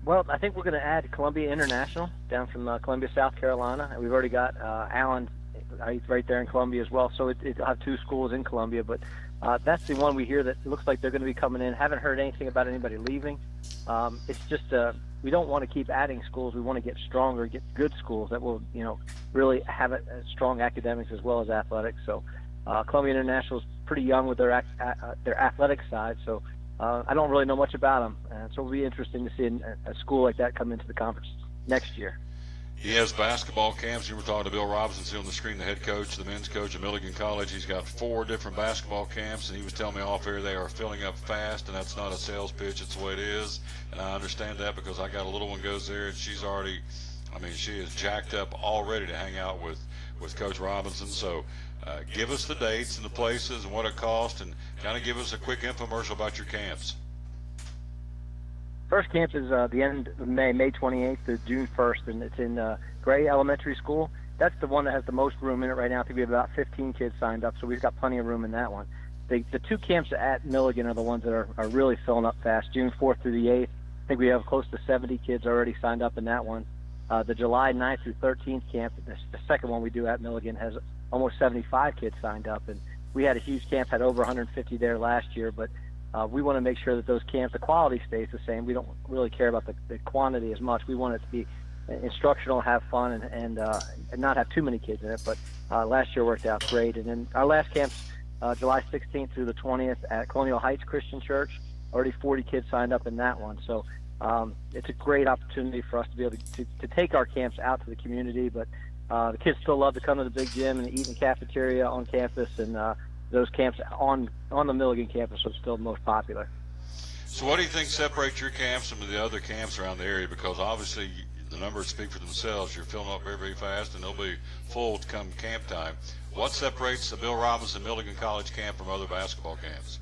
Well, I think we're going to add Columbia International down from Columbia, South Carolina. And we've already got Allen. He's right there in Columbia as well. So it'll have 2 schools in Columbia. But that's the one we hear that looks like they're going to be coming in. Haven't heard anything about anybody leaving. It's just we don't want to keep adding schools. We want to get stronger, get good schools that will, really have strong academics as well as athletics. So Columbia International is pretty young with their athletic side. So I don't really know much about them. So it'll be interesting to see a school like that come into the conference next year. He has basketball camps. You were talking to Bill Robinson, see on the screen, the head coach, the men's coach at Milligan College. He's got 4 different basketball camps, and he was telling me off air they are filling up fast, and that's not a sales pitch. It's the way it is, and I understand that because I got a little one goes there, and she's already, she is jacked up already to hang out with Coach Robinson. So give us the dates and the places and what it costs, and kind of give us a quick infomercial about your camps. First camp is the end of May 28th to June 1st, and it's in Gray Elementary School. That's the one that has the most room in it right now. I think we have about 15 kids signed up, so we've got plenty of room in that one. The 2 camps at Milligan are the ones that are really filling up fast, June 4th through the 8th. I think we have close to 70 kids already signed up in that one. The July 9th through 13th camp, the second one we do at Milligan, has almost 75 kids signed up, and we had a huge camp, had over 150 there last year, but we want to make sure that those camps, the quality stays the same. We don't really care about the quantity as much. We want it to be instructional, have fun, and not have too many kids in it. But last year worked out great. And then our last camp's July 16th through the 20th at Colonial Heights Christian Church. Already 40 kids signed up in that one. So it's a great opportunity for us to be able to take our camps out to the community. But the kids still love to come to the big gym and eat in the cafeteria on campus, and those camps on the Milligan campus are still the most popular. So what do you think separates your camps from the other camps around the area? Because obviously the numbers speak for themselves. You're filling up very, very fast, and they'll be full come camp time. What separates the Bill Robinson Milligan College camp from other basketball camps?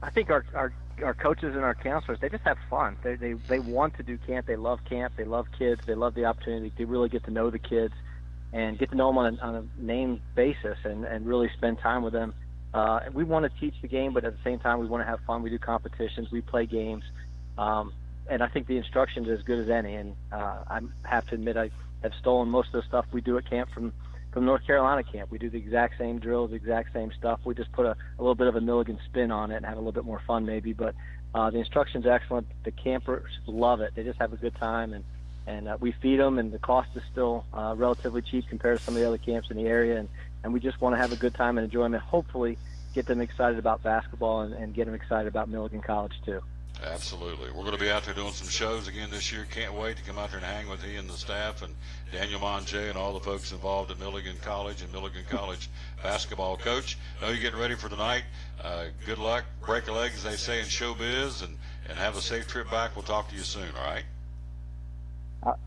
I think our coaches and our counselors, they just have fun. They want to do camp. They love camp. They love kids. They love the opportunity to really get to know the kids and get to know them on a name basis and really spend time with them. We want to teach the game, but at the same time, we want to have fun. We do competitions. We play games. And I think the instruction is as good as any. And I have to admit, I have stolen most of the stuff we do at camp from North Carolina camp. We do the exact same drills, the exact same stuff. We just put a little bit of a Milligan spin on it and have a little bit more fun maybe. But the instruction's excellent. The campers love it. They just have a good time, and we feed them, and the cost is still relatively cheap compared to some of the other camps in the area. And we just want to have a good time and enjoy them, and hopefully get them excited about basketball and get them excited about Milligan College too. Absolutely. We're going to be out there doing some shows again this year. Can't wait to come out there and hang with he and the staff and Daniel Monjay and all the folks involved at Milligan College and Milligan College basketball coach. I know you're getting ready for tonight. Good luck. Break a leg, as they say in showbiz, and have a safe trip back. We'll talk to you soon, all right?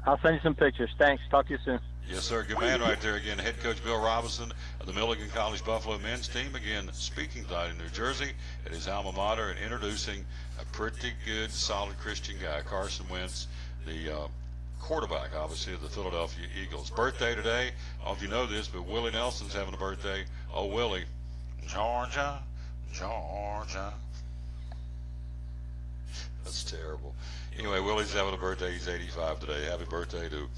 I'll send you some pictures. Thanks. Talk to you soon. Yes, sir. Good man right there again. Head coach Bill Robinson of the Milligan College Buffalo men's team. Again, speaking tonight in New Jersey at his alma mater and introducing a pretty good, solid Christian guy, Carson Wentz, the quarterback, obviously, of the Philadelphia Eagles. Birthday today. I don't know if you know this, but Willie Nelson's having a birthday. Oh, Willie. Georgia, Georgia. That's terrible. Anyway, Willie's having a birthday. He's 85 today. Happy birthday to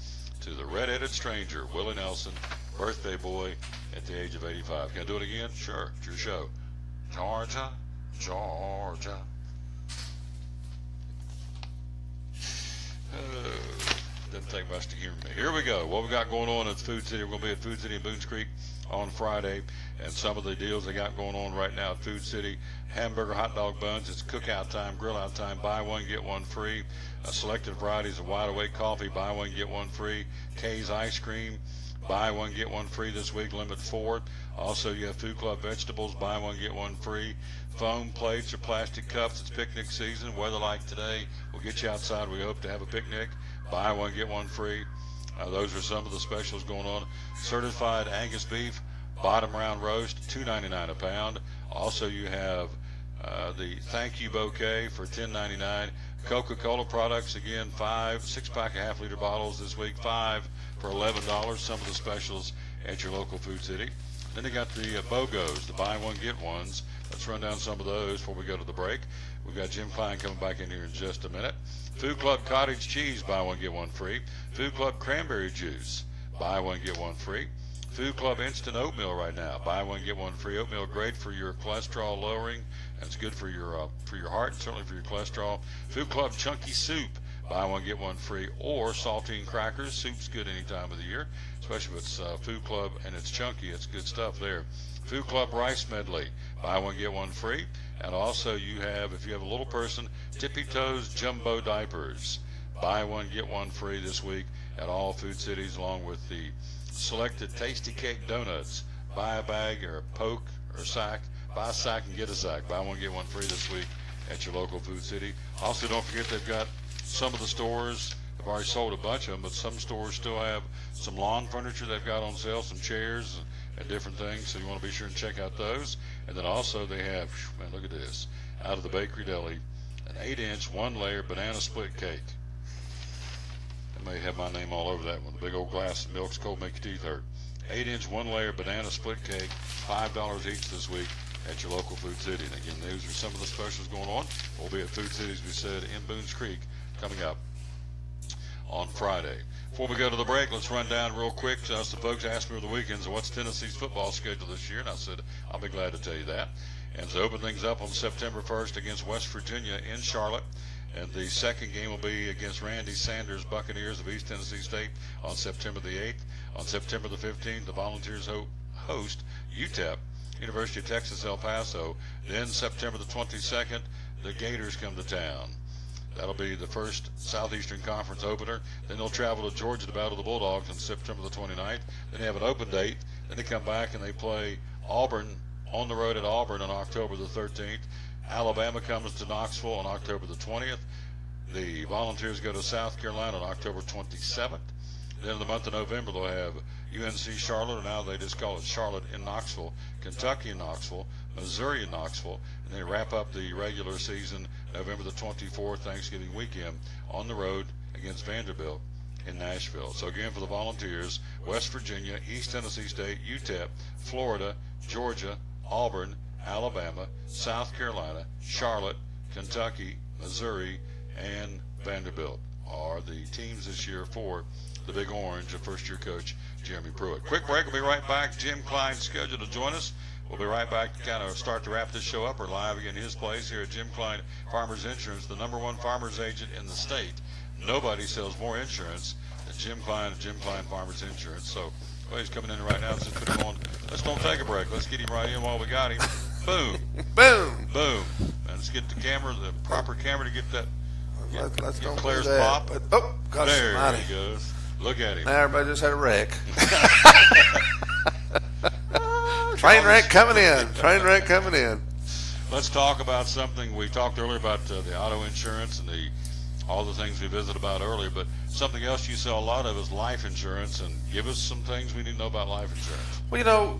the red-headed stranger, Willie Nelson, birthday boy at the age of 85. Can I do it again? Sure. It's your show. Georgia, Georgia. Doesn't take much to hear me. Here we go. What we got going on at Food City. We're going to be at Food City in Boones Creek on Friday, and some of the deals they got going on right now at Food City. Hamburger, hot dog buns. It's cookout time, grill out time. Buy one, get one free. Selected varieties of Wide Awake coffee. Buy one, get one free. Kay's ice cream. Buy one, get one free this week. Limit 4. Also, you have Food Club vegetables. Buy one, get one free. Foam plates or plastic cups. It's picnic season. Weather like today will get you outside. We hope to have a picnic. Buy one, get one free. Those are some of the specials going on. Certified Angus beef, bottom round roast, $2.99 a pound. Also, you have the thank you bouquet for $10.99. Coca-Cola products, again, 6-pack of half-liter bottles this week, 5 for $11. Some of the specials at your local Food City. Then they got the BOGOs, the buy one, get ones. Let's run down some of those before we go to the break. We've got Jim Cline coming back in here in just a minute. Food Club cottage cheese, buy one, get one free. Food Club cranberry juice, buy one, get one free. Food Club instant oatmeal right now, buy one, get one free. Oatmeal great for your cholesterol lowering. That's good for your heart and certainly for your cholesterol. Food Club chunky soup, buy one, get one free. Or saltine crackers. Soup's good any time of the year, especially if it's Food Club and it's chunky. It's good stuff there. Food Club rice medley, buy one, get one free. And also you have, if you have a little person, Tippy Toes jumbo diapers, buy one, get one free this week at all Food Cities, along with the selected Tasty Cake donuts. Buy a bag or a poke or a sack. Buy a sack and get a sack. Buy one, get one free this week at your local Food City. Also, don't forget they've got some of the stores. They've already sold a bunch of them, but some stores still have some lawn furniture they've got on sale, some chairs and different things, so you want to be sure and check out those. And then also they have, man, look at this, out of the Bakery Deli, an 8-inch, 1-layer banana split cake. It may have my name all over that one. The big old glass of milk's cold, make your teeth hurt. 8-inch, 1-layer banana split cake, $5 each this week at your local Food City. And again, those are some of the specials going on. We'll be at Food City, as we said, in Boones Creek coming up on Friday. Before we go to the break, let's run down real quick. Some folks asked me over the weekends, what's Tennessee's football schedule this year? And I said, I'll be glad to tell you that. And to open things up on September 1st against West Virginia in Charlotte. And the second game will be against Randy Sanders' Buccaneers of East Tennessee State on September the 8th. On September the 15th, the Volunteers host UTEP, University of Texas El Paso. Then September the 22nd, the Gators come to town. That'll be the first Southeastern Conference opener. Then they'll travel to Georgia to battle the Bulldogs on September the 29th. Then they have an open date. Then they come back and they play Auburn on the road at Auburn on October the 13th. Alabama comes to Knoxville on October the 20th. The Volunteers go to South Carolina on October 27th. Then in the month of November, they'll have UNC Charlotte, or now they just call it Charlotte in Knoxville, Kentucky in Knoxville, Missouri in Knoxville, and they wrap up the regular season November the 24th, Thanksgiving weekend, on the road against Vanderbilt in Nashville. So again, for the Volunteers, West Virginia, East Tennessee State, UTEP, Florida, Georgia, Auburn, Alabama, South Carolina, Charlotte, Kentucky, Missouri, and Vanderbilt are the teams this year for the Big Orange of first-year coach Jeremy Pruitt. Quick break. We'll be right back. Jim Cline scheduled to join us. We'll be right back to kind of start to wrap this show up. We're live again in his place here at Jim Cline Farmers Insurance, the #1 farmers agent in the state. Nobody sells more insurance than Jim Cline and Jim Cline Farmers Insurance. So, well, he's coming in right now. Let's put him on. Let's don't take a break. Let's get him right in while we got him. Boom. Boom. Boom. And let's get the camera, the proper camera to get that. Let's get don't Claire's do that. pop. But, oh, gosh, there he goes. Look at him. Now everybody just had a wreck. Train wreck coming in. Train wreck coming in. Let's talk about something. We talked earlier about the auto insurance and all the things we visited about earlier, but something else you sell a lot of is life insurance. And give us some things we need to know about life insurance. Well,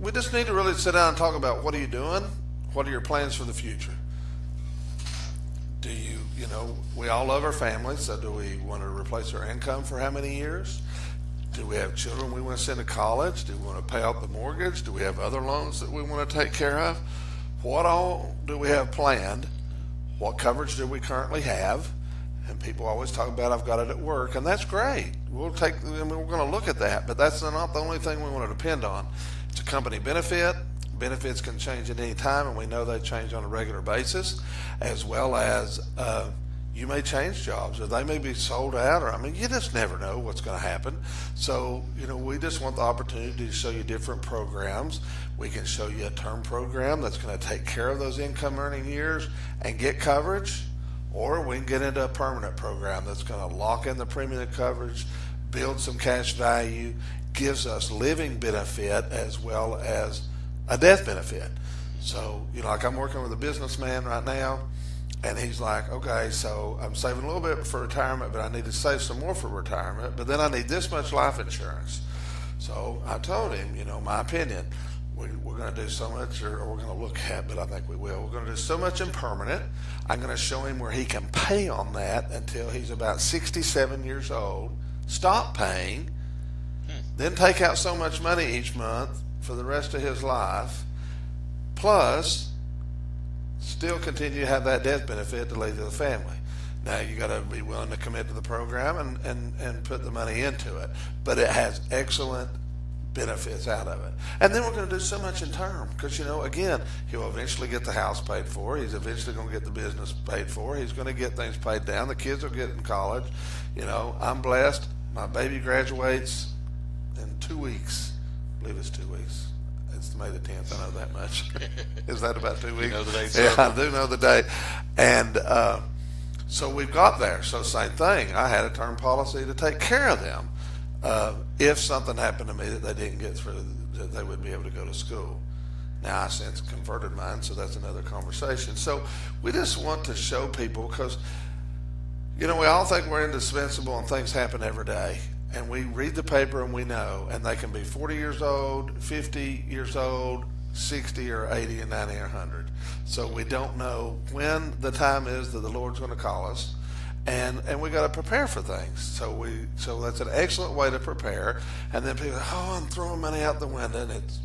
we just need to really sit down and talk about what are you doing? What are your plans for the future? Do you we all love our families, so do we want to replace our income for how many years? Do we have children we want to send to college? Do we want to pay out the mortgage? Do we have other loans that we want to take care of? What all do we have planned? What coverage do we currently have? And people always talk about, I've got it at work, and that's great. We're going to look at that, but that's not the only thing we want to depend on. It's a company benefit. Benefits can change at any time, and we know they change on a regular basis, as well as you may change jobs, or they may be sold out, or you just never know what's going to happen. So, we just want the opportunity to show you different programs. We can show you a term program that's going to take care of those income earning years and get coverage, or we can get into a permanent program that's going to lock in the premium coverage, build some cash value, gives us living benefit as well as a death benefit. So, like I'm working with a businessman right now, and he's like, okay, so I'm saving a little bit for retirement, but I need to save some more for retirement, but then I need this much life insurance. So I told him, my opinion, we're going to do so much, or we're going to look at, but I think we will. We're going to do so much in permanent. I'm going to show him where he can pay on that until he's about 67 years old, stop paying, then take out so much money each month for the rest of his life, plus still continue to have that death benefit to leave to the family. Now you got to be willing to commit to the program and put the money into it, but it has excellent benefits out of it. And then we're going to do so much in term because, again, he'll eventually get the house paid for. He's eventually going to get the business paid for. He's going to get things paid down. The kids will get in college. I'm blessed. My baby graduates in 2 weeks. I believe it's 2 weeks. It's May the 10th. I know that much. Is that about 2 weeks? You know the date? Yeah, I do know the date. And so we've got there. So same thing. I had a term policy to take care of them. If something happened to me that they didn't get through, that they would be able to go to school. Now, I since converted mine, so that's another conversation. So we just want to show people because, we all think we're indispensable and things happen every day. And we read the paper and we know, and they can be 40 years old, 50 years old, 60 or 80 and 90 or 100. So we don't know when the time is that the Lord's going to call us, and we got to prepare for things. So that's an excellent way to prepare. And then people, I'm throwing money out the window, and it's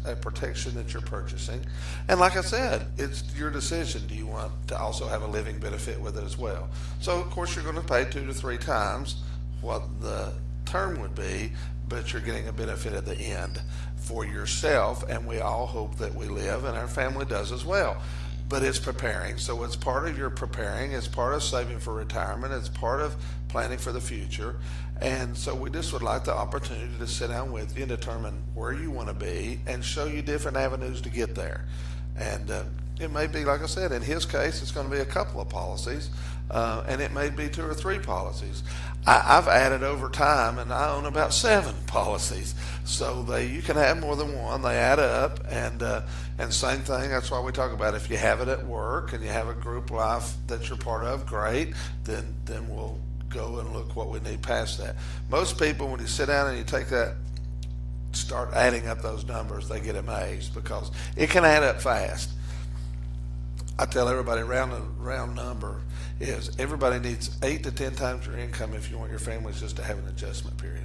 a protection that you're purchasing. And like I said, it's your decision. Do you want to also have a living benefit with it as well? So, of course, you're going to pay 2 to 3 times what the term would be, but you're getting a benefit at the end for yourself. And we all hope that we live, and our family does as well. But it's preparing. So it's part of your preparing. It's part of saving for retirement. It's part of planning for the future. And so we just would like the opportunity to sit down with you and determine where you want to be and show you different avenues to get there. And It may be, like I said, in his case, it's going to be a couple of policies, and it may be 2 or 3 policies. I've added over time, and I own about 7 policies. So you can have more than one. They add up, and same thing. That's why we talk about if you have it at work and you have a group life that you're part of, great. Then we'll go and look what we need past that. Most people, when you sit down and you take that, start adding up those numbers, they get amazed because it can add up fast. I tell everybody round number is everybody needs 8 to 10 times your income if you want your families just to have an adjustment period.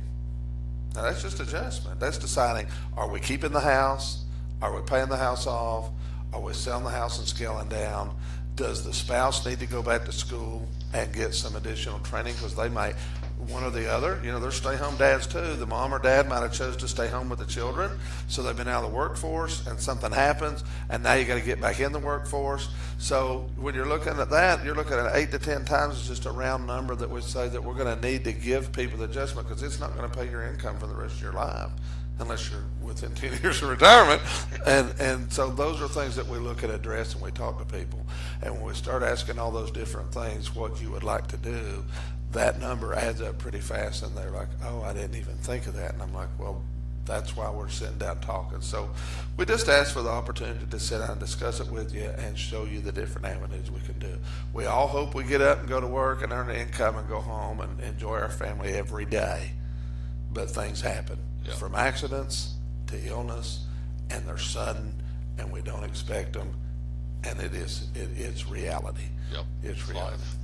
Now that's just adjustment. That's deciding, are we keeping the house? Are we paying the house off? Are we selling the house and scaling down? Does the spouse need to go back to school and get some additional training because they might, one or the other, there's stay-home dads too. The mom or dad might have chose to stay home with the children, so they've been out of the workforce and something happens, and now you got to get back in the workforce. So when you're looking at that, you're looking at 8 to 10 times. It's just a round number that we say that we're going to need to give people the adjustment because it's not going to pay your income for the rest of your life unless you're within 10 years of retirement. And so those are things that we look at address and we talk to people. And when we start asking all those different things, what you would like to do, that number adds up pretty fast. And they're like, oh, I didn't even think of that. And I'm like, well, that's why we're sitting down talking. So we just ask for the opportunity to sit down and discuss it with you and show you the different avenues we can do. We all hope we get up and go to work and earn an income and go home and enjoy our family every day. But things happen. Yep. From accidents to illness, and they're sudden, and we don't expect them, and it's reality. Yep. It's reality. Life.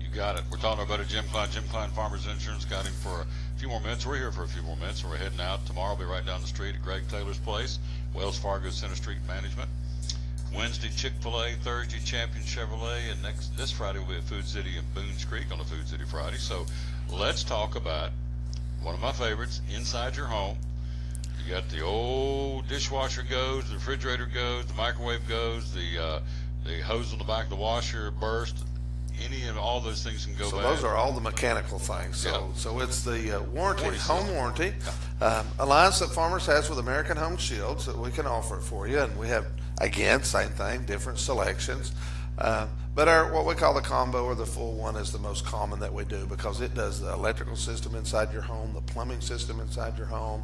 You got it. We're talking about Jim Cline. Jim Cline Farmers Insurance got him for a few more minutes. We're here for a few more minutes, and we're heading out. Tomorrow we'll be right down the street at Greg Taylor's place, Wells Fargo Center Street Management. Wednesday, Chick-fil-A. Thursday, Champion Chevrolet. And this Friday we'll be at Food City in Boones Creek on a Food City Friday. So let's talk about one of my favorites, inside your home. You got the old dishwasher goes, the refrigerator goes, the microwave goes, the hose on the back of the washer burst. Any and all those things can go so bad. Those are all the mechanical things. So it's the warranty, home warranty. Yeah. Alliance that Farmers has with American Home Shields that we can offer it for you. And we have, again, same thing, different selections. But what we call the combo or the full one is the most common that we do because it does the electrical system inside your home, the plumbing system inside your home,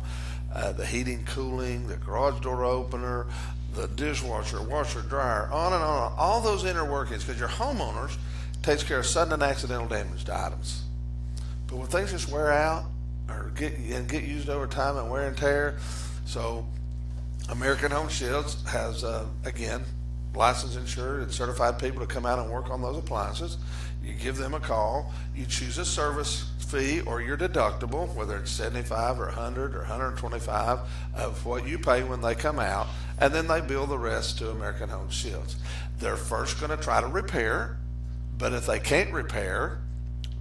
the heating, cooling, the garage door opener, the dishwasher, washer, dryer, on and on. All those inner workings because your homeowners takes care of sudden and accidental damage to items. But when things just wear out or get used over time and wear and tear, so American Home Shields has, again, licensed, insured, and certified people to come out and work on those appliances. You give them a call. You choose a service fee or your deductible, whether it's $75 or $100 or $125 of what you pay when they come out, and then they bill the rest to American Home Shields. They're first going to try to repair, but if they can't repair,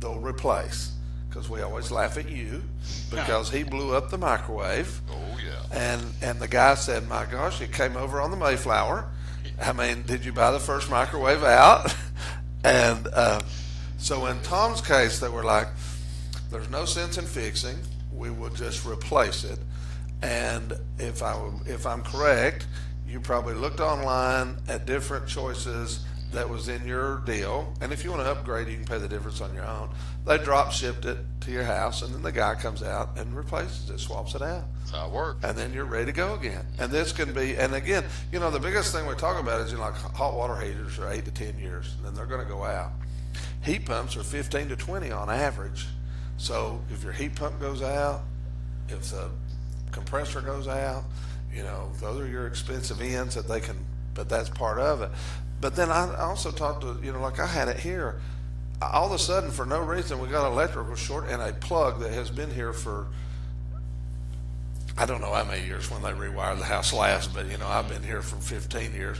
they'll replace. Because we always laugh at you because he blew up the microwave. Oh, yeah. And the guy said, my gosh, it came over on the Mayflower. I mean, did you buy the first microwave out? And so in Tom's case, they were like, there's no sense in fixing. We will just replace it. And if I'm correct, you probably looked online at different choices that was in your deal. And if you want to upgrade, you can pay the difference on your own. They drop shipped it to your house, and then the guy comes out and replaces it, swaps it out. That's how it works. And then you're ready to go again. And this can be, and again, the biggest thing we talk about is, like hot water heaters are 8 to 10 years, and then they're going to go out. Heat pumps are 15 to 20 on average. So if your heat pump goes out, if the compressor goes out, those are your expensive ends that they can, but that's part of it. But then I also talked to, like I had it here. All of a sudden, for no reason, we got an electrical short and a plug that has been here for, I don't know how many years when they rewired the house last, but, I've been here for 15 years.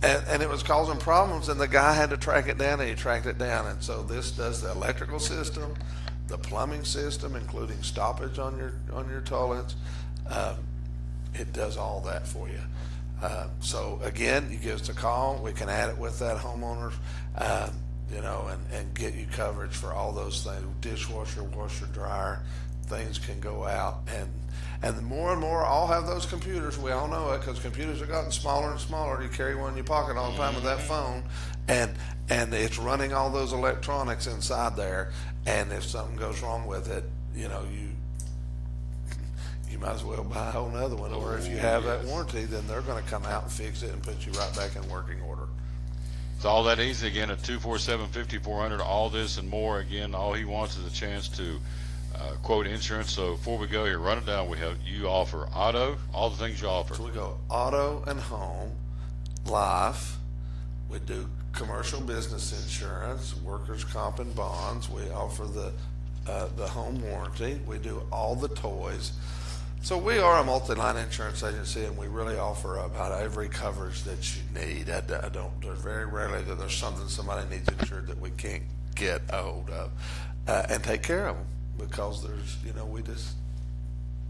And it was causing problems, and the guy had to track it down, and he tracked it down. And so this does the electrical system, the plumbing system, including stoppage on your toilets. It does all that for you. So again, you give us a call. We can add it with that homeowner, and get you coverage for all those things: dishwasher, washer, dryer, things can go out. And the more and more, all have those computers. We all know it because computers have gotten smaller and smaller. You carry one in your pocket all the time with that phone, and it's running all those electronics inside there. And if something goes wrong with it, you might as well buy a whole nother one. Or if you have that warranty, then they're going to come out and fix it and put you right back in working order. It's all that easy. Again, at 247-5400, all this and more. Again, all he wants is a chance to quote insurance. So before we go here, run it down. You offer auto, all the things you offer. So we go auto and home, life. We do commercial business insurance, workers' comp and bonds. We offer the home warranty. We do all the toys. So we are a multi-line insurance agency, and we really offer about every coverage that you need. There's very rarely that there's something somebody needs insured that we can't get a hold of and take care of them, because there's,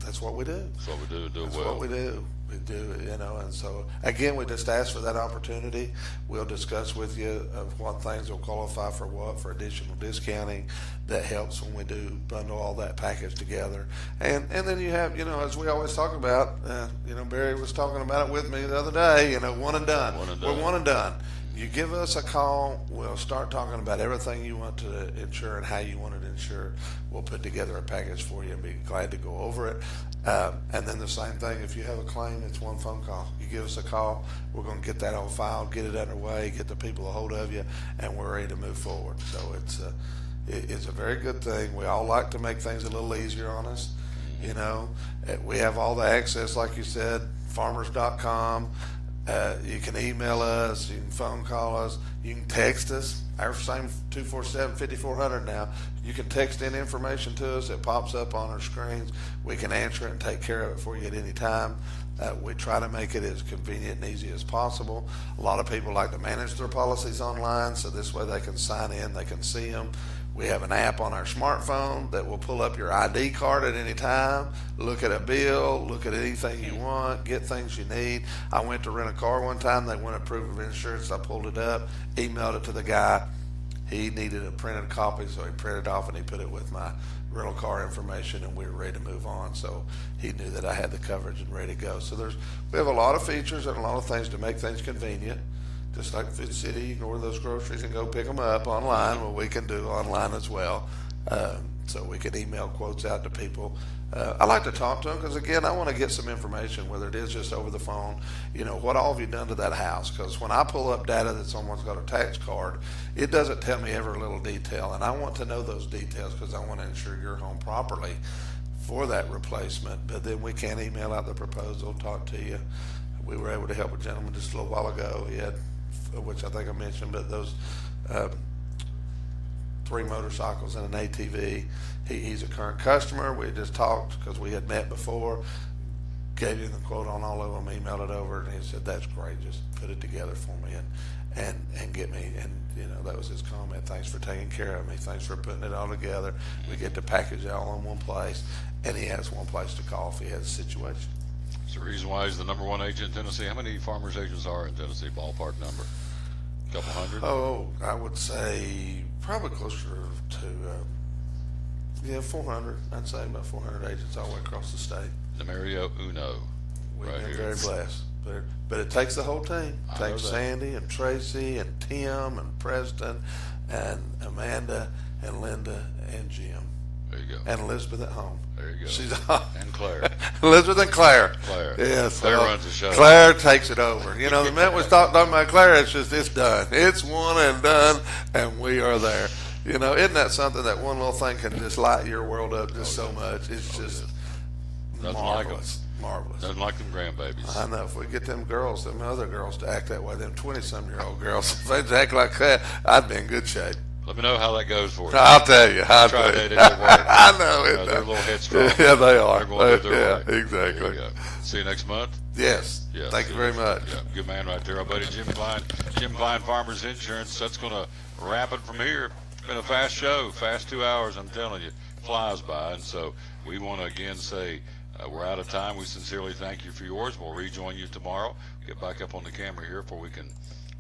that's what we do. That's what we do. That's what we do. We do, and so again, we just ask for that opportunity. We'll discuss with you of what things will qualify for what, for additional discounting that helps when we do bundle all that package together. And then you have, as we always talk about, Barry was talking about it with me the other day, one and done. We're one and done. You give us a call, we'll start talking about everything you want to insure and how you want it insured. We'll put together a package for you and be glad to go over it. And then the same thing, if you have a claim, it's one phone call. You give us a call, we're going to get that on file, get it underway, get the people a hold of you, and we're ready to move forward. So it's a very good thing. We all like to make things a little easier on us. We have all the access, like you said, farmers.com. You can email us, you can phone call us, you can text us. Our same 247-5400 now. You can text in information to us. It pops up on our screens. We can answer it and take care of it for you at any time. We try to make it as convenient and easy as possible. A lot of people like to manage their policies online, so this way they can sign in, they can see them. We have an app on our smartphone that will pull up your ID card at any time, look at a bill, look at anything you want, get things you need. I went to rent a car one time. They wanted proof of insurance. I pulled it up, emailed it to the guy. He needed a printed copy, so he printed it off and he put it with my rental car information, and we were ready to move on. So he knew that I had the coverage and ready to go. So we have a lot of features and a lot of things to make things convenient. Just like Food City, you can order those groceries and go pick them up online. Well, we can do online as well. So we can email quotes out to people. I like to talk to them because, again, I want to get some information, whether it is just over the phone, what all have you done to that house? Because when I pull up data that someone's got a tax card, it doesn't tell me every little detail. And I want to know those details because I want to insure your home properly for that replacement. But then we can email out the proposal, talk to you. We were able to help a gentleman just a little while ago. He had, which I think I mentioned, but those 3 motorcycles and an ATV. He's a current customer. We just talked because we had met before, gave him the quote on all of them, emailed it over, and he said, that's great, just put it together for me and get me. And that was his comment. Thanks for taking care of me. Thanks for putting it all together. We get the package all in one place, and he has one place to call if he has a situation. It's the reason why he's the number 1 agent in Tennessee. How many farmers agents are in Tennessee? Ballpark number? A couple hundred? Oh, I would say probably closer to 400. I'd say about 400 agents all the way across the state. Numerio uno. We've been very blessed. But it takes the whole team. It takes Sandy and Tracy and Tim and Preston and Amanda and Linda and Jim. There you go. And Elizabeth at home. There you go. She's and Claire. Elizabeth and Claire. Yes. Claire runs the show. Claire takes it over. The minute we start talking about Claire, it's done. It's one and done, and we are there. Isn't that something that one little thing can just light your world up just so much? It's just marvelous. Marvelous. Doesn't like them grandbabies. I know. If we get them other girls to act that way, them 20-some-year-old girls, if they act like that, I'd be in good shape. Let me know how that goes for you. I'll tell you. I know it. They're a little headstrong. Yeah, they are. They're going to do their way. Exactly. See you next month. Yes. Thank you very much. Yeah, good man right there, our buddy Jim Cline. Jim Cline Farmers Insurance. That's going to wrap it from here. It's been a fast show, fast 2 hours. I'm telling you, flies by. And so we want to again say we're out of time. We sincerely thank you for yours. We'll rejoin you tomorrow. Get back up on the camera here before we can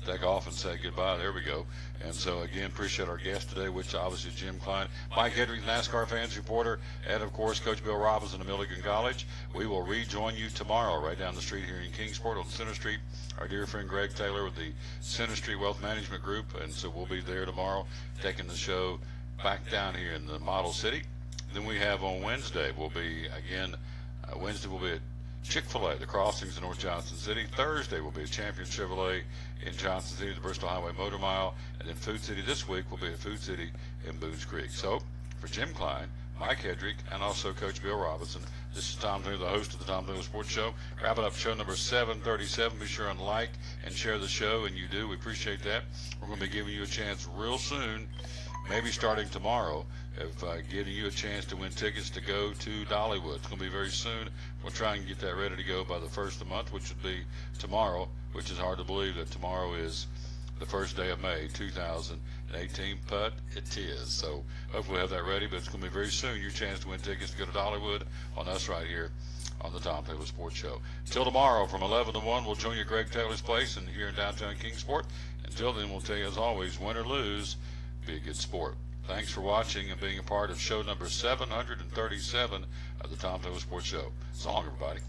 take off and say goodbye. There we go. And so, again, appreciate our guest today, which obviously is Jim Cline, Mike Hedrick, NASCAR fans reporter, and, of course, Coach Bill Robinson of Milligan College. We will rejoin you tomorrow right down the street here in Kingsport on Center Street. Our dear friend Greg Taylor with the Center Street Wealth Management Group, and so we'll be there tomorrow taking the show back down here in the Model City. Then we have on Wednesday, Wednesday will be at Chick-fil-A, the Crossings in North Johnson City. Thursday will be at Champion Chevrolet in Johnson City, the Bristol Highway Motor Mile. And then Food City this week will be at Food City in Boones Creek. So, for Jim Cline, Mike Hedrick, and also Coach Bill Robinson, this is Tom Taylor, the host of the Tom Taylor Sports Show. Wrapping up show number 737. Be sure and like and share the show, and you do. We appreciate that. We're going to be giving you a chance real soon, maybe starting tomorrow, of getting you a chance to win tickets to go to Dollywood. It's going to be very soon. We'll try and get that ready to go by the first of the month, which would be tomorrow, which is hard to believe that tomorrow is the first day of May 2018, but it is. So hopefully we'll have that ready, but it's going to be very soon. Your chance to win tickets to go to Dollywood on us right here on the Tom Taylor Sports Show. Till tomorrow from 11 to 1, we'll join you at Greg Taylor's place and here in downtown Kingsport. Until then, we'll tell you as always, win or lose, be a good sport. Thanks for watching and being a part of show number 737 of the Tom Taylor Sports Show. So long, everybody.